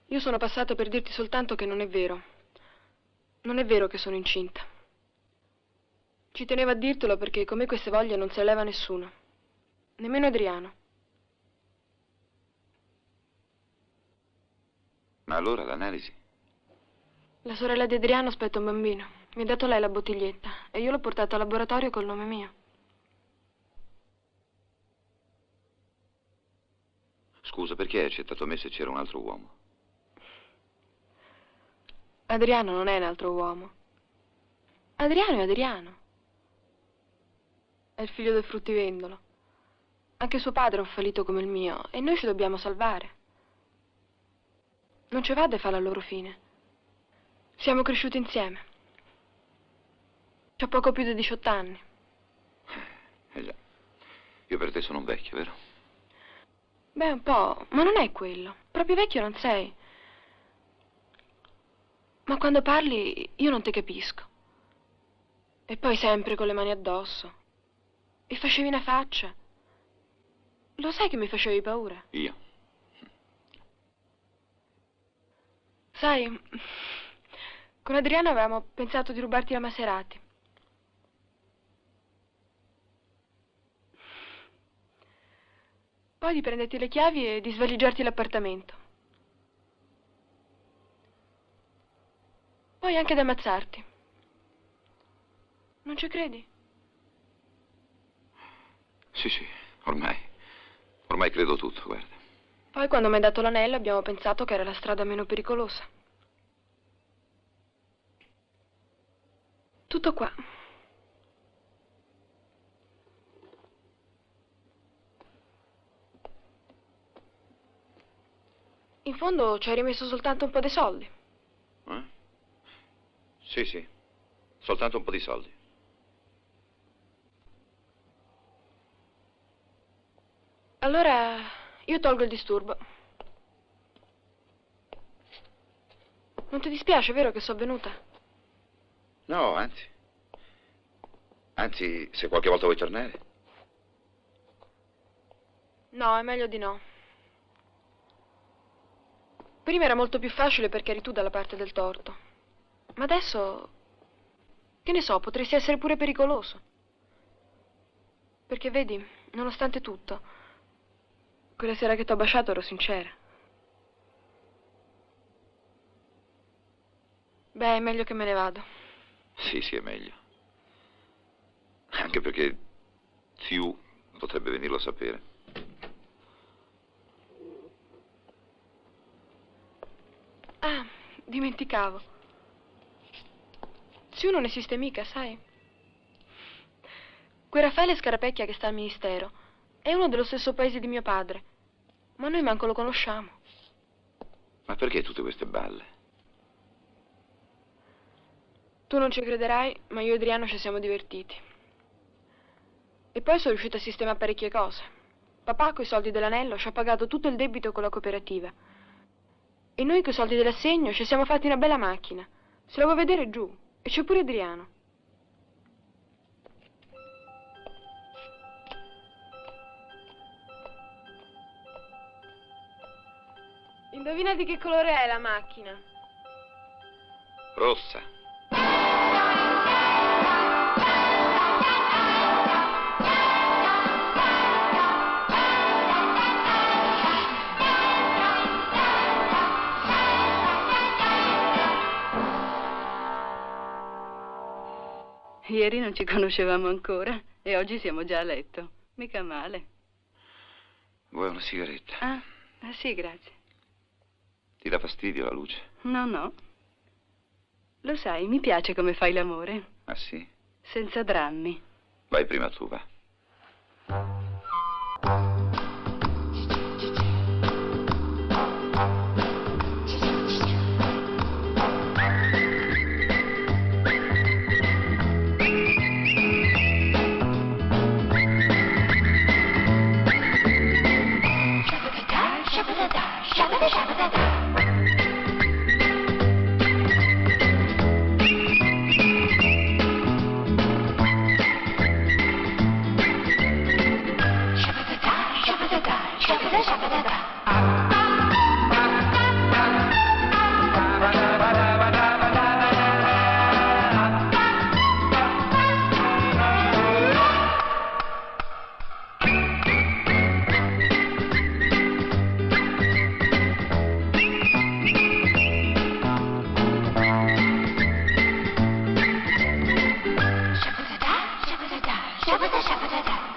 Io sono passato per dirti soltanto che non è vero. Non è vero che sono incinta. Ci tenevo a dirtelo perché con me queste voglie non se le leva nessuno. Nemmeno Adriano. Ma allora l'analisi? La sorella di Adriano aspetta un bambino. Mi ha dato lei la bottiglietta e io l'ho portata al laboratorio col nome mio. Scusa, perché hai accettato me se c'era un altro uomo? Adriano non è un altro uomo. Adriano è Adriano. È il figlio del fruttivendolo. Anche suo padre è un fallito come il mio e noi ci dobbiamo salvare. Non ci vada e fa la loro fine. Siamo cresciuti insieme. C'ho poco più di 18 anni. Già. Io per te sono un vecchio, vero? Beh, un po', ma non è quello. Proprio vecchio non sei. Ma quando parli io non ti capisco. E poi sempre con le mani addosso. E facevi una faccia. Lo sai che mi facevi paura? Io? Sai, con Adriano avevamo pensato di rubarti la Maserati. Poi di prenderti le chiavi e di svaligiarti l'appartamento. Poi anche di ammazzarti. Non ci credi? Sì, ormai credo tutto, guarda. Poi quando mi hai dato l'anello abbiamo pensato che era la strada meno pericolosa. Tutto qua. In fondo ci hai rimesso soltanto un po' di soldi. Sì, soltanto un po' di soldi. Allora io tolgo il disturbo. Non ti dispiace, vero, che sono venuta? No, anzi, se qualche volta vuoi tornare. No, è meglio di no. Prima era molto più facile perché eri tu dalla parte del torto. Ma adesso, che ne so, potresti essere pure pericoloso. Perché vedi, nonostante tutto, quella sera che t'ho baciato ero sincera. Beh, è meglio che me ne vado. Sì, è meglio. Anche perché Ziu potrebbe venirlo a sapere. Ah, dimenticavo. Ziu non esiste mica, sai? Quel Raffaele Scarapecchia che sta al ministero è uno dello stesso paese di mio padre, ma noi manco lo conosciamo. Ma perché tutte queste balle? Tu non ci crederai, ma io e Adriano ci siamo divertiti. E poi sono riuscita a sistemare parecchie cose. Papà, coi soldi dell'anello, ci ha pagato tutto il debito con la cooperativa. E noi, coi soldi dell'assegno, ci siamo fatti una bella macchina. Se la vuoi vedere, giù. E c'è pure Adriano. Indovina di che colore è la macchina? Rossa. Ieri non ci conoscevamo ancora e oggi siamo già a letto. Mica male. Vuoi una sigaretta? Ah, sì, grazie. Ti dà fastidio la luce? No. Lo sai, mi piace come fai l'amore. Ah, sì? Senza drammi. Vai prima tu, va.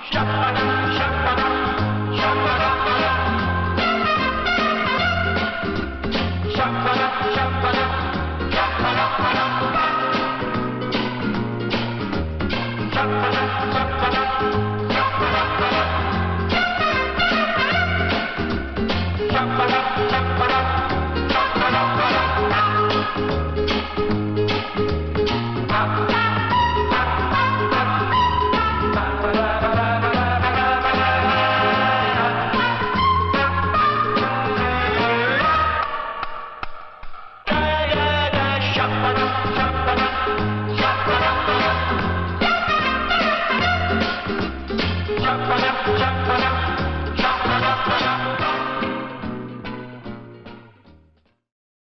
Shabba-da.